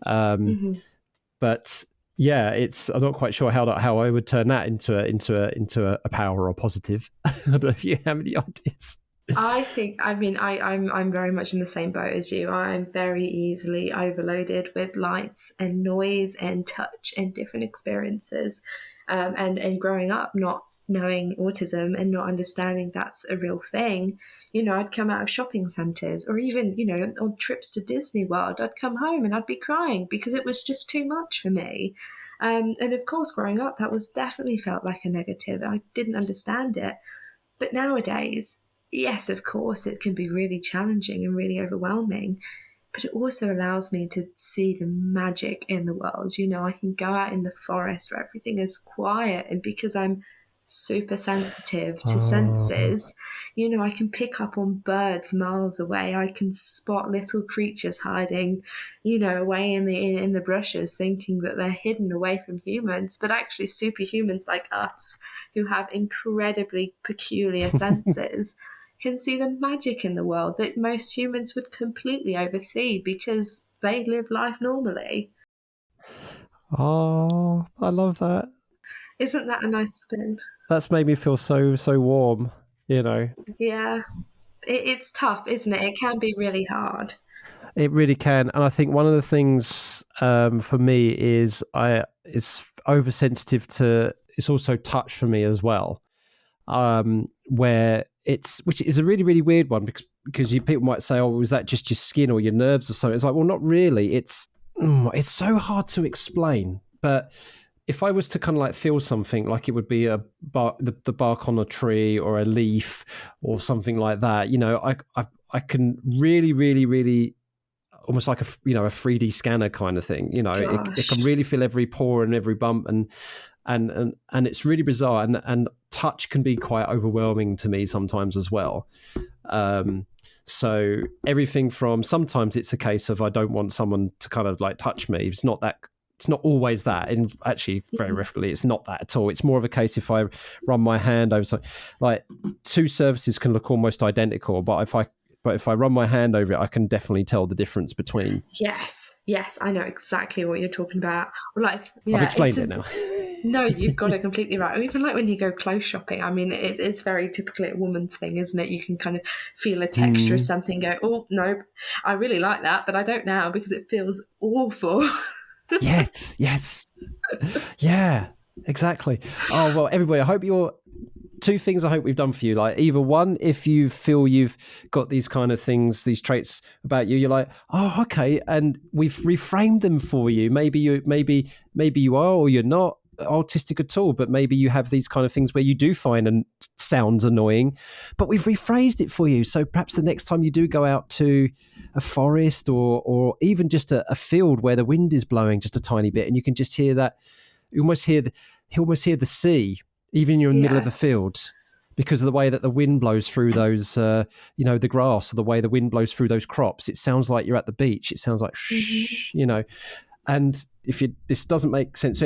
But yeah, I'm not quite sure how I would turn that into a power or positive. I don't know if you have any ideas. I'm very much in the same boat as you. I'm very easily overloaded with lights and noise and touch and different experiences. And growing up not knowing autism and not understanding that's a real thing, I'd come out of shopping centres or even, on trips to Disney World, I'd come home and I'd be crying because it was just too much for me. And of course, growing up, that was definitely felt like a negative. I didn't understand it. But nowadays, yes, of course, it can be really challenging and really overwhelming, but it also allows me to see the magic in the world. I can go out in the forest where everything is quiet, and because I'm super sensitive to senses, I can pick up on birds miles away. I can spot little creatures hiding, away in the bushes, thinking that they're hidden away from humans, but actually superhumans like us, who have incredibly peculiar senses, can see the magic in the world that most humans would completely oversee because they live life normally. Oh, I love that. Isn't that a nice spin? That's made me feel so warm. Yeah. It's tough, isn't it? It can be really hard. It really can, and I think one of the things for me is it's oversensitive to. It's also touch for me as well, where which is a really, really weird one because people might say, "Oh, was that just your skin or your nerves or something?" It's like, well, not really. It's so hard to explain, but if I was to kind of like feel something, like it would be the bark on a tree or a leaf or something like that, I can really, really, really almost like a 3D scanner kind of thing. It can really feel every pore and every bump, and it's really bizarre. And touch can be quite overwhelming to me sometimes as well. So everything from, sometimes it's a case of I don't want someone to kind of like touch me. It's not always that, and actually very rarely it's not that at all. It's more of a case if I run my hand over something, like two surfaces can look almost identical, but if I run my hand over it, I can definitely tell the difference between. Yes, I know exactly what you're talking about. Like, I've explained it now. No, you've got it completely right. Or even like when you go clothes shopping, I mean, it's very typically a woman's thing, isn't it? You can kind of feel a texture of something, go, oh, no, I really like that, but I don't now because it feels awful. Yes. Yeah, exactly. Oh, well, everybody, I hope two things I hope we've done for you. Like, either one, if you feel you've got these kind of things, these traits about you, you're like, oh, okay, and we've reframed them for you. Maybe you are, or you're not autistic at all, but maybe you have these kind of things where you do find and sounds annoying, but we've rephrased it for you. So perhaps the next time you do go out to a forest or even just a field where the wind is blowing just a tiny bit, and you can just hear that, you almost hear the sea, even when you're in the middle of a field, because of the way that the wind blows through those, the grass, or the way the wind blows through those crops. It sounds like you're at the beach. It sounds like, And if this doesn't make sense,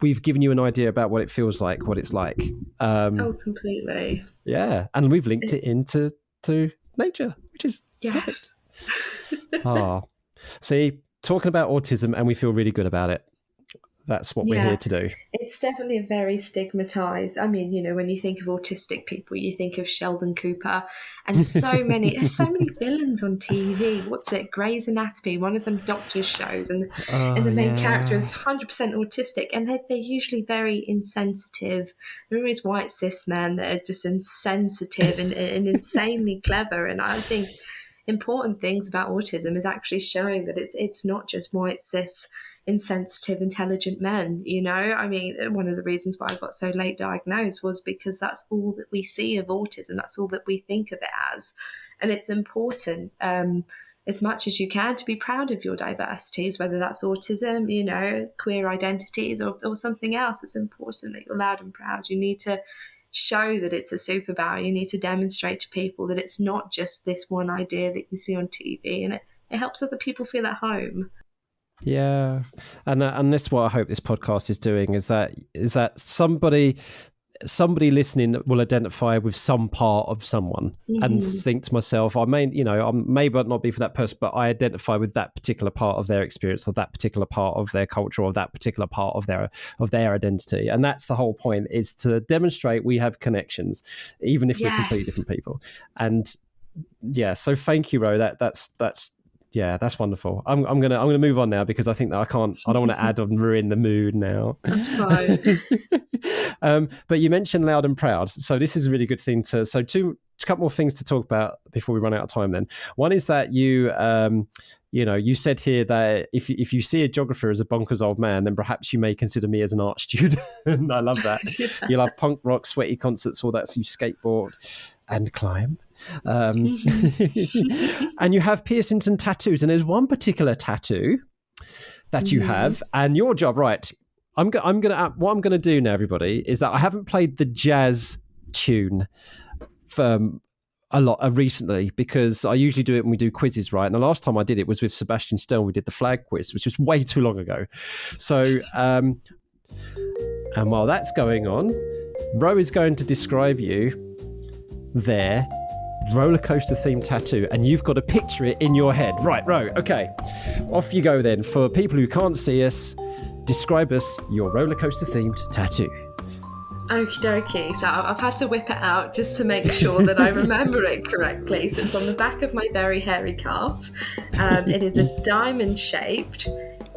we've given you an idea about what it feels like, what it's like. Completely. Yeah, and we've linked it into nature, which is yes. See, talking about autism, and we feel really good about it. That's what we're here to do. It's definitely very stigmatized. I mean, when you think of autistic people, you think of Sheldon Cooper, and there's so many villains on TV. What's it? Grey's Anatomy, one of them doctors shows, and the main character is 100% autistic, and they're usually very insensitive. They're always white cis men that are just insensitive and insanely clever. And I think important things about autism is actually showing that it's not just white cis insensitive, intelligent men. I mean, one of the reasons why I got so late diagnosed was because that's all that we see of autism. That's all that we think of it as. And it's important as much as you can to be proud of your diversities, whether that's autism, you know, queer identities, or something else. It's important that you're loud and proud. You need to show that it's a superpower. You need to demonstrate to people that it's not just this one idea that you see on TV, and it helps other people feel at home. Yeah, and that's what I hope this podcast is doing, is that somebody listening will identify with some part of someone and think to myself, I may not be for that person, but I identify with that particular part of their experience, or that particular part of their culture, or that particular part of their identity. And that's the whole point, is to demonstrate we have connections, even if we're completely different people. And yeah, so thank you, Ro. That's wonderful. I'm gonna move on now, because I think that I don't want to add and ruin the mood now. That's fine. But you mentioned loud and proud, so this is a really good thing to. So a couple more things to talk about before we run out of time. Then one is that you said here that if you see a geographer as a bonkers old man, then perhaps you may consider me as an art student. I love that. Yeah. You love punk rock, sweaty concerts, all that. So you skateboard and climb. And you have piercings and tattoos, and there's one particular tattoo that you have, and your job, right? What I'm gonna do now, everybody, is that I haven't played the jazz tune a lot recently, because I usually do it when we do quizzes, right? And the last time I did it was with Sebastian Stern. We did the flag quiz, which was way too long ago. So and while that's going on, Ro is going to describe you their roller coaster themed tattoo, and you've got to picture it in your head. Right, Ro, okay, off you go then. For people who can't see us, describe us your roller coaster themed tattoo. Okie dokie. So I've had to whip it out just to make sure that I remember it correctly. So it's on the back of my very hairy calf. It is a diamond shaped,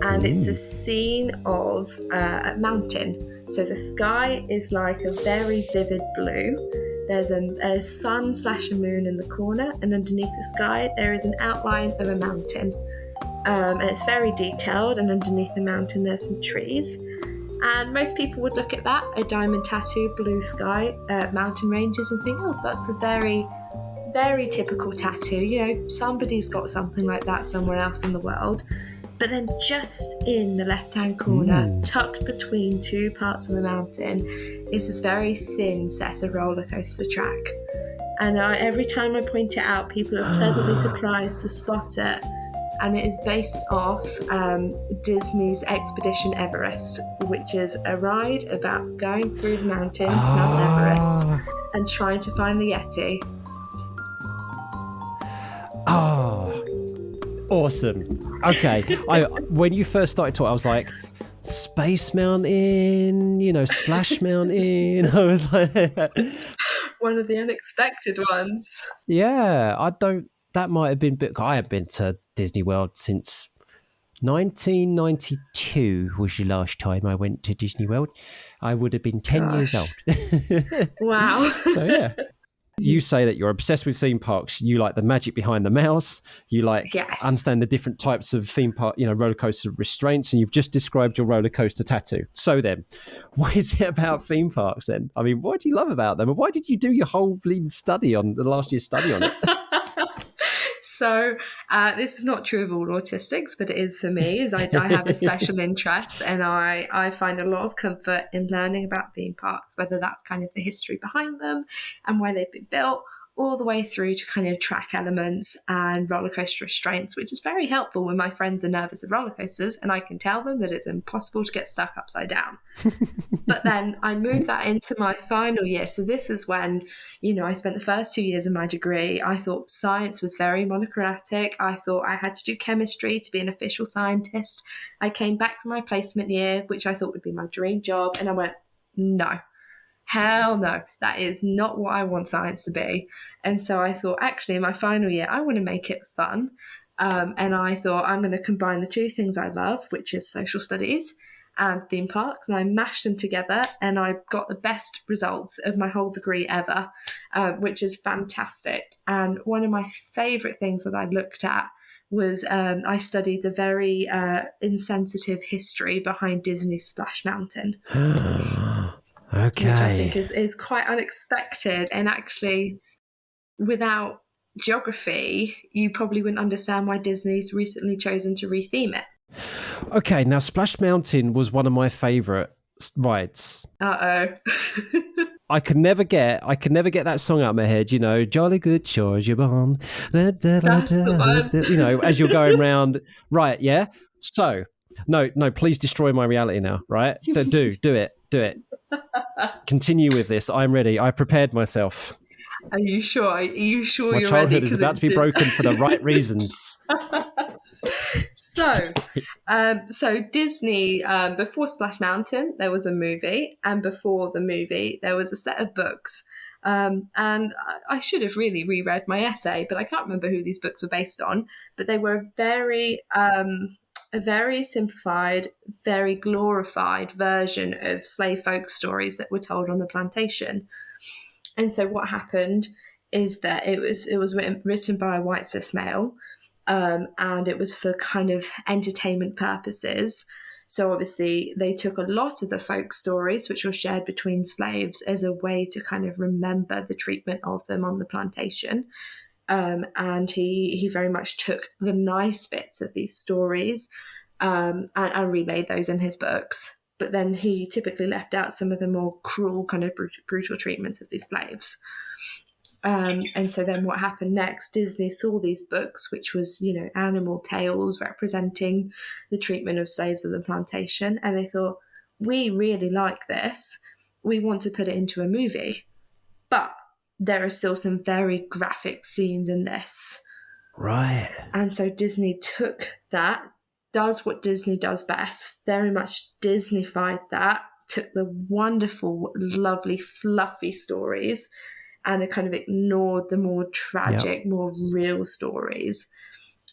and it's a scene of a mountain. So the sky is like a very vivid blue. There's a sun / a moon in the corner, and underneath the sky there is an outline of a mountain. And it's very detailed, and underneath the mountain there's some trees. And most people would look at that, a diamond tattoo, blue sky, mountain ranges, and think, oh, that's a very, very typical tattoo. You know, somebody's got something like that somewhere else in the world. But then just in the left-hand corner, tucked between two parts of the mountain, is this very thin set of roller coaster track. And every time I point it out, people are pleasantly surprised to spot it. And it is based off Disney's Expedition Everest, which is a ride about going through the mountains, Mount Everest, and trying to find the Yeti. Awesome. Okay. When you first started talking, I was like, Space Mountain, Splash Mountain. I was like, one of the unexpected ones. Yeah, that might have been, I have been to Disney World since 1992 was the last time I went to Disney World. I would have been 10 years old. Wow. So yeah. You say that you're obsessed with theme parks. You like the magic behind the mouse. You understand the different types of theme park, roller coaster restraints, and you've just described your roller coaster tattoo. So then, what is it about theme parks then? I mean, what do you love about them? And why did you do your whole last year's study on it? So this is not true of all autistics, but it is for me, as I have a special interest, and I find a lot of comfort in learning about theme parks, whether that's kind of the history behind them and why they've been built, all the way through to kind of track elements and roller coaster restraints, which is very helpful when my friends are nervous of roller coasters and I can tell them that it's impossible to get stuck upside down. But then I moved that into my final year. So this is when, I spent the first 2 years of my degree. I thought science was very monochromatic. I thought I had to do chemistry to be an official scientist. I came back from my placement year, which I thought would be my dream job, and I went, no. Hell no, that is not what I want science to be. And so I thought, actually, in my final year, I want to make it fun. And I thought, I'm going to combine the two things I love, which is social studies and theme parks. And I mashed them together, and I got the best results of my whole degree ever, which is fantastic. And one of my favourite things that I looked at was I studied the very insensitive history behind Disney's Splash Mountain. Okay. Which I think is quite unexpected, and actually without geography, you probably wouldn't understand why Disney's recently chosen to retheme it. Okay, now Splash Mountain was one of my favourite rides. I could never get that song out of my head, Jolly Good Shores You're Born. That's the one. As you're going round. Right, yeah? So, no, please destroy my reality now, right? Do it. Continue with this. I'm ready. I prepared myself. Are you sure? My you're ready? childhood is about to be broken for the right reasons. So Disney, before Splash Mountain, there was a movie, and before the movie, there was a set of books. And I should have really reread my essay, but I can't remember who these books were based on. But they were a very simplified, very glorified version of slave folk stories that were told on the plantation. And so what happened is that it was written by a white cis male, and it was for kind of entertainment purposes. So obviously they took a lot of the folk stories which were shared between slaves as a way to kind of remember the treatment of them on the plantation. And he very much took the nice bits of these stories and relayed those in his books. But then he typically left out some of the more cruel, kind of brutal treatments of these slaves. And so then what happened next, Disney saw these books, which was, animal tales representing the treatment of slaves on the plantation. And they thought, we really like this. We want to put it into a movie. But there are still some very graphic scenes in this. Right. And so Disney took that, does what Disney does best, very much Disneyfied that, took the wonderful, lovely, fluffy stories and it kind of ignored the more tragic, more real stories.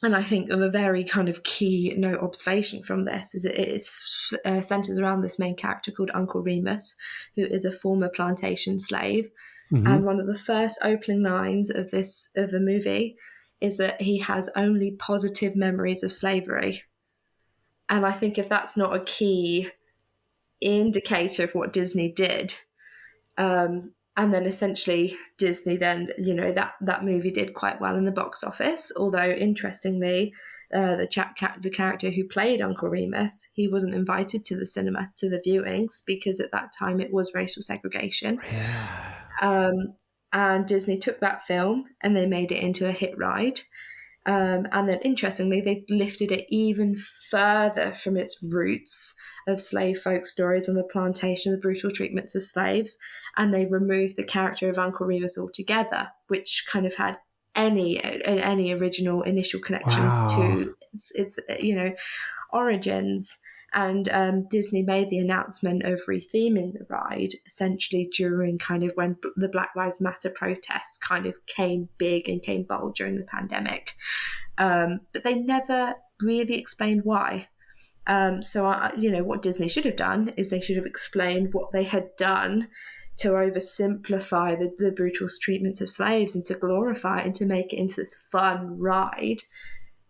And I think of a very kind of key note observation from this is it centers around this main character called Uncle Remus, who is a former plantation slave. Mm-hmm. And one of the first opening lines of the movie is that he has only positive memories of slavery. And I think if that's not a key indicator of what Disney did, and then essentially Disney then, that movie did quite well in the box office. Although, interestingly, the character who played Uncle Remus, he wasn't invited to the cinema, to the viewings, because at that time it was racial segregation. Yeah. And Disney took that film and they made it into a hit ride. And then, interestingly, they lifted it even further from its roots of slave folk stories on the plantation, the brutal treatments of slaves, and they removed the character of Uncle Remus altogether, which kind of had any original initial connection to its origins. And Disney made the announcement of retheming the ride essentially during kind of when the Black Lives Matter protests kind of came big and came bold during the pandemic. But they never really explained why. So what Disney should have done is they should have explained what they had done to oversimplify the brutal treatments of slaves and to glorify it and to make it into this fun ride.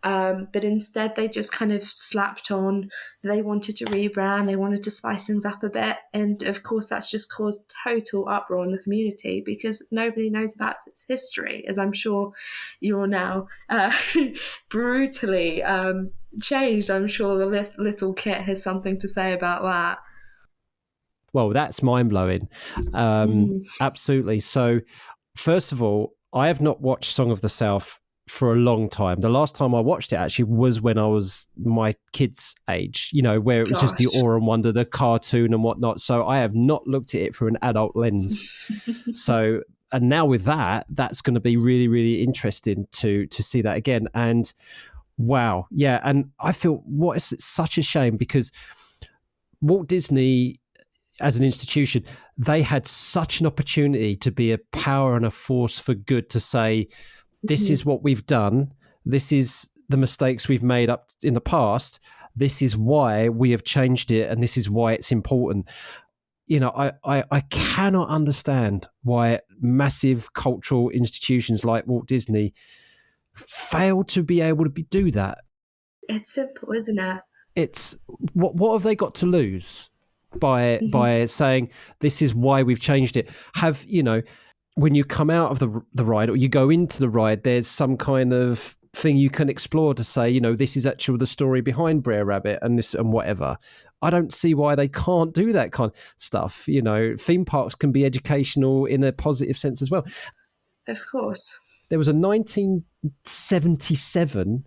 But instead they just kind of slapped on, they wanted to rebrand, they wanted to spice things up a bit. And of course that's just caused total uproar in the community because nobody knows about its history, as I'm sure you're now brutally changed. I'm sure the little Kit has something to say about that. Well, that's mind-blowing. Absolutely. So first of all, I have not watched Song of the South for a long time. The last time I watched it actually was when I was my kids' age, where it was just the awe and wonder, the cartoon and whatnot. So I have not looked at it through an adult lens. And now with that's going to be really, really interesting to see that again. And wow. Yeah. And I feel it's such a shame because Walt Disney as an institution, they had such an opportunity to be a power and a force for good, to say, this is what we've done. This is the mistakes we've made up in the past. This is why we have changed it, and this is why it's important. I cannot understand why massive cultural institutions like Walt Disney fail to be able to do that. It's simple, isn't it? It's what have they got to lose by saying this is why we've changed it? when you come out of the ride or you go into the ride, there's some kind of thing you can explore to say, this is actually the story behind Brer Rabbit and this and whatever. I don't see why they can't do that kind of stuff. Theme parks can be educational in a positive sense as well. Of course. There was a 1977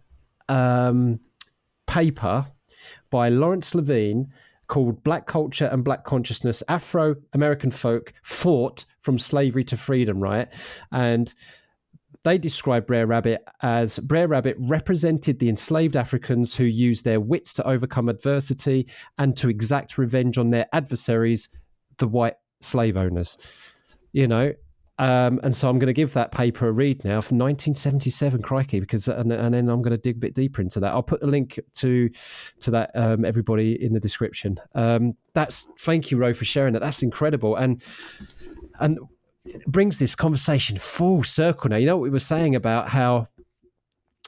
paper by Lawrence Levine called Black Culture and Black Consciousness, Afro-American Folk Fought from Slavery to Freedom, right? And they described Brer Rabbit as Brer Rabbit represented the enslaved Africans who used their wits to overcome adversity and to exact revenge on their adversaries, the white slave owners. And so I'm going to give that paper a read now from 1977, crikey, because and then I'm going to dig a bit deeper into that. I'll put a link to that, everybody, in the description. Thank you, Ro, for sharing that. That's incredible, and brings this conversation full circle now. What we were saying about how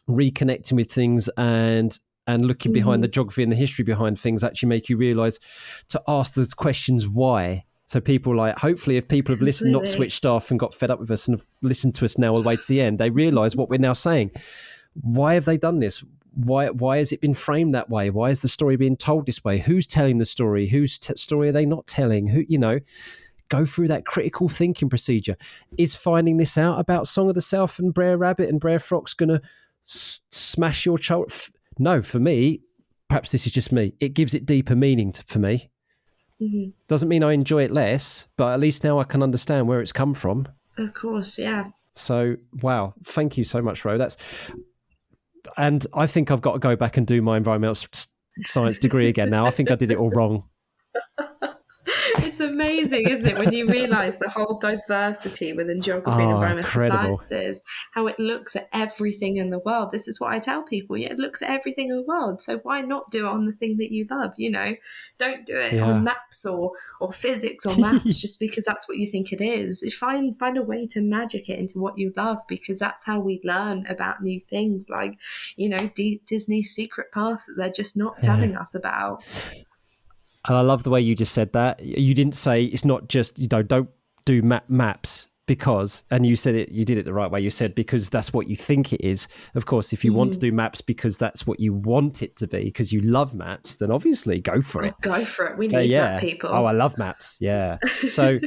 reconnecting with things and looking behind the geography and the history behind things actually make you realize to ask those questions why. So people hopefully if people have listened, not switched off and got fed up with us and have listened to us now all the way to the end, they realize what we're now saying. Why have they done this? Why has it been framed that way? Why is the story being told this way? Who's telling the story? Whose story are they not telling? Go through that critical thinking procedure. Is finding this out about Song of the South and Brer Rabbit and Brer Fox going to smash your child? No, for me, perhaps this is just me, it gives it deeper meaning for me. Mm-hmm. Doesn't mean I enjoy it less, but at least now I can understand where it's come from. Of course, yeah. So, wow, thank you so much, Ro. And I think I've got to go back and do my environmental science degree again now. I think I did it all wrong. It's amazing, isn't it, when you realise the whole diversity within geography and environmental sciences, how it looks at everything in the world. This is what I tell people. It looks at everything in the world. So why not do it on the thing that you love? Don't do it on maps or physics or maths just because that's what you think it is. Find a way to magic it into what you love, because that's how we learn about new things, like, Disney's secret past that they're just not telling us about. And I love the way you just said that. You didn't say it's not just, don't do maps because, and you said it, you did it the right way. You said because that's what you think it is. Of course, if you want to do maps because that's what you want it to be, because you love maps, then obviously go for it. Go for it. We need map people. Oh, I love maps. Yeah. So,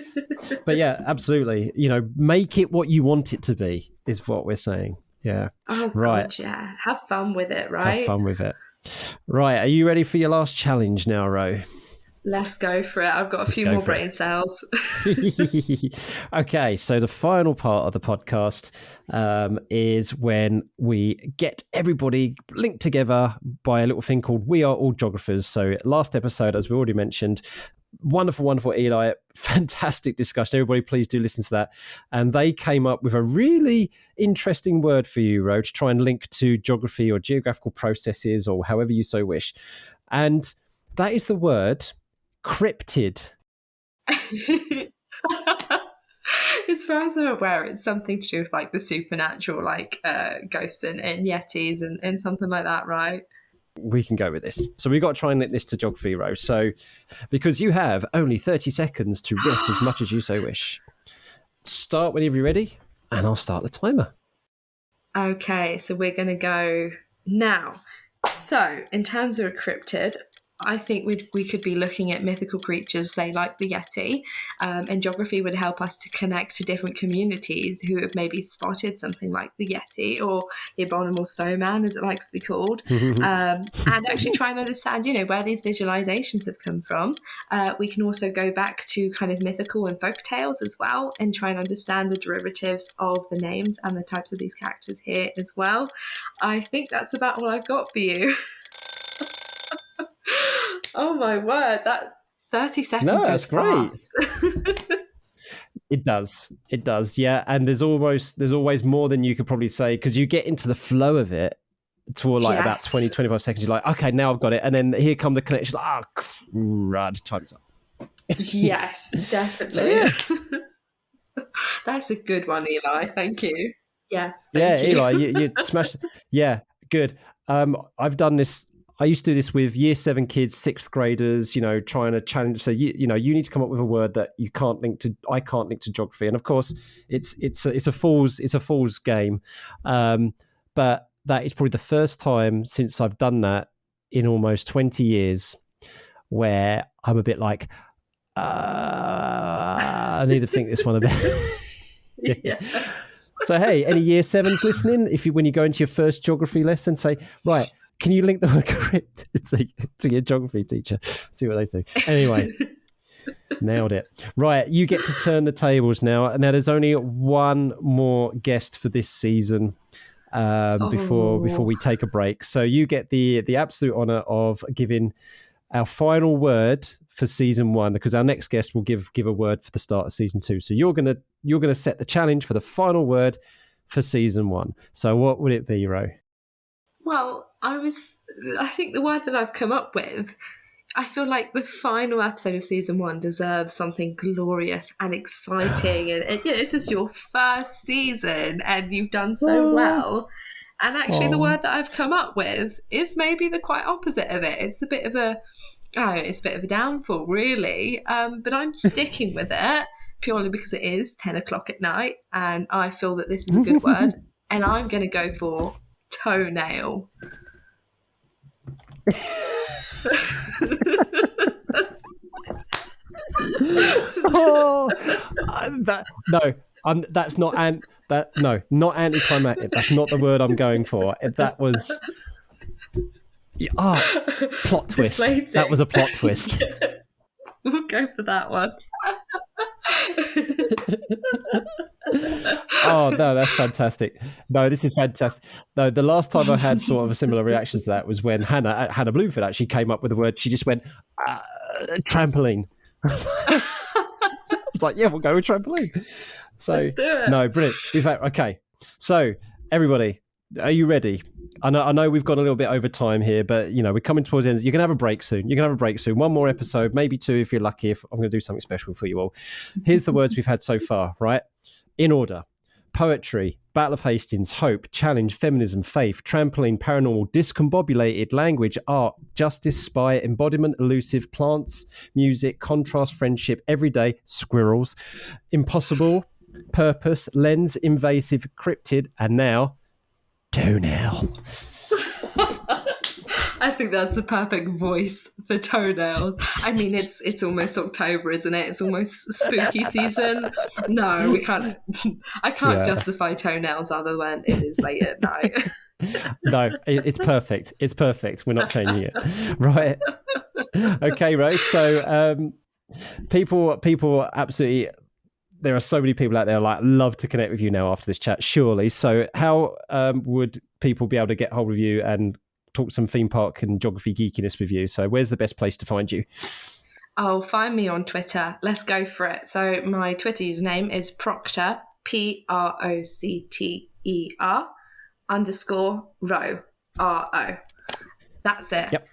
but yeah, absolutely. Make it what you want it to be is what we're saying. Yeah. Oh, right. God, yeah. Have fun with it, right? Have fun with it. Right. Are you ready for your last challenge now, Ro? Let's go for it. I've got a few more brain cells. Okay, so the final part of the podcast is when we get everybody linked together by a little thing called We Are All Geographers. So last episode, as we already mentioned, wonderful Eli, fantastic discussion. Everybody please do listen to that. And they came up with a really interesting word for you, Ro, to try and link to geography or geographical processes or however you so wish. And that is the word cryptid. As far as I'm aware, it's something to do with like the supernatural, like ghosts and yetis and something like that, right? We can go with this. So we've got to try and link this to geography, Ro. So because you have only 30 seconds to riff as much as you so wish. Start whenever you're ready, and I'll start the timer. Okay, so we're going to go now. So in terms of a cryptid, I think we could be looking at mythical creatures, say like the Yeti, and geography would help us to connect to different communities who have maybe spotted something like the Yeti or the abominable snowman, as it likes to be called, and actually try and understand, where these visualizations have come from. We can also go back to kind of mythical and folk tales as well and try and understand the derivatives of the names and the types of these characters here as well. I think that's about all I've got for you. Oh my word, that 30 seconds goes fast. It does, yeah. And there's always more than you could probably say, because you get into the flow of it toward about 20-25 seconds. You're like, okay, now I've got it. And then here come the connections. Crud, time's up. Yes, definitely. So, yeah. That's a good one, Eli. Thank you. Yes, thank you. Eli, you smashed it. Yeah, good. I've done this. I used to do this with year 7 kids, 6th graders, trying to challenge. So, you need to come up with a word that I can't link to geography. And of course, it's a fool's game. But that is probably the first time since I've done that in almost 20 years where I'm a bit like, I need to think this one a bit. Yes. So, hey, any year 7s listening? When you go into your first geography lesson, say, right, can you link the word correct to your geography teacher? See what they do. Anyway, nailed it. Right, you get to turn the tables now. Now, there's only one more guest for this season before we take a break. So you get the absolute honour of giving our final word for season 1, because our next guest will give a word for the start of season 2. So you're gonna set the challenge for the final word for season 1. So what would it be, Ro? Well, I think the word that I've come up with, I feel like the final episode of season 1 deserves something glorious and exciting. And this is your first season and you've done so well. And actually the word that I've come up with is maybe the quite opposite of it. It's a bit of a downfall, really. But I'm sticking with it purely because it is 10 o'clock at night and I feel that this is a good word. And I'm going to go for toenail. That's not not anticlimactic. That's not the word I'm going for. That was plot twist. Deflating. That was a plot twist. Yes. We'll go for that one. Oh no, that's fantastic. No, this is fantastic. No, the last time I had sort of a similar reaction to that was when Hannah Bloomfield actually came up with a word. She just went trampoline. It's like, yeah, we'll go with trampoline. So let's do it. No, brilliant. In fact, okay. So everybody, are you ready? I know we've gone a little bit over time here, but we're coming towards the end. You're gonna have a break soon. One more episode, maybe 2 if you're lucky. If I'm gonna do something special for you all. Here's the words we've had so far, right? In order: poetry, Battle of Hastings, hope, challenge, feminism, faith, trampoline, paranormal, discombobulated, language, art, justice, spy, embodiment, elusive, plants, music, contrast, friendship, everyday, squirrels, impossible, purpose, lens, invasive, cryptid, and now toenail. I think that's the perfect voice for toenails. I mean, it's almost October, isn't it? It's almost spooky season. No, we can't. I can't justify toenails other than it is late at night. No, it's perfect. It's perfect. We're not changing it, right? Okay, right. So, people absolutely. There are so many people out there love to connect with you now after this chat, surely. So how would people be able to get hold of you and talk some theme park and geography geekiness with you? So where's the best place to find you? Oh, find me on Twitter. Let's go for it. So my Twitter username is Procter, Procter _Ro, RO. That's it. Yep.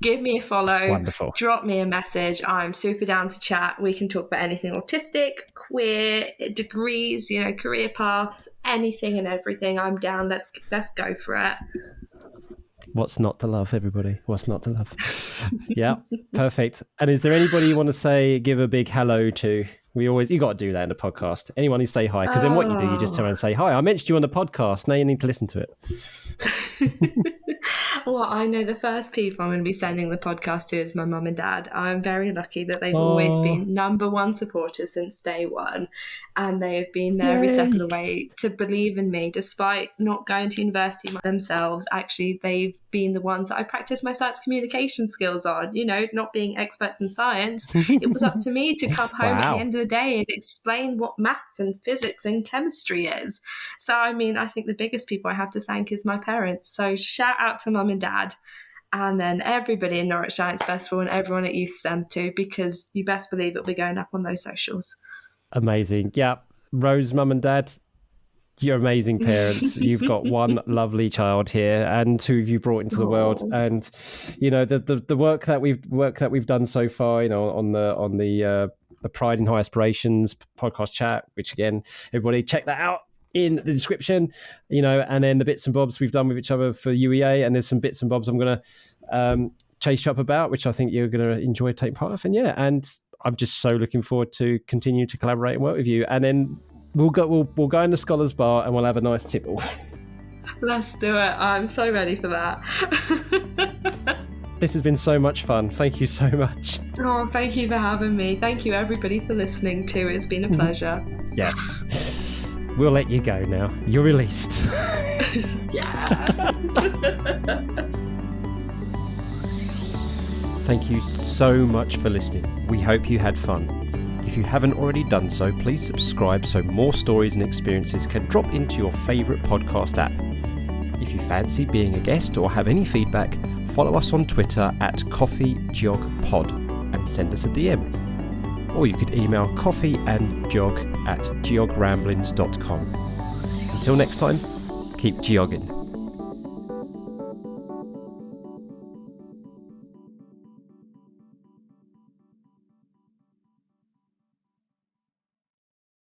Give me a follow. Wonderful. Drop me a message. I'm super down to chat. We can talk about anything autistic, queer, degrees, career paths, anything and everything. I'm down. Let's go for it. What's not to love, everybody? What's not to love? Yeah, perfect. And is there anybody you want to give a big hello to? You got to do that in the podcast. Anyone who say hi, because then what you do, you just turn around and say, hi, I mentioned you on the podcast. Now you need to listen to it. Well, I know the first people I'm going to be sending the podcast to is my mum and dad. I'm very lucky that they've always been number one supporters since day one. And they have been there every step of the way to believe in me, despite not going to university themselves. Actually, they've been the ones that I practiced my science communication skills on, not being experts in science. It was up to me to come home at the end of the day and explain what maths and physics and chemistry is. So, I mean, I think the biggest people I have to thank is my parents. So shout out to mum and dad, and then everybody in Norwich Science Festival and everyone at Youth STEM too, because you best believe it'll be going up on those socials. Amazing. Yeah. Rose, mum and dad, you're amazing parents. You've got one lovely child here and 2 of you brought into the world. And, the work that we've done so far, on the Pride in High Aspirations podcast chat, which again, everybody check that out. in the description, and then the bits and bobs we've done with each other for UEA, and there's some bits and bobs I'm going to chase you up about, which I think you're going to enjoy taking part of. And and I'm just so looking forward to continue to collaborate and work with you. And then we'll go in the Scholars Bar and we'll have a nice tipple. Let's do it. I'm so ready for that. This has been so much fun. Thank you so much. Oh, thank you for having me. Thank you, everybody, for listening too. It's been a pleasure. Yes. We'll let you go now. You're released. Yeah. Thank you so much for listening. We hope you had fun. If you haven't already done so, please subscribe so more stories and experiences can drop into your favourite podcast app. If you fancy being a guest or have any feedback, follow us on Twitter at coffeegeogpod and send us a DM. Or you could email coffeeandgeog@geogramblings.com. Until next time, keep geogging.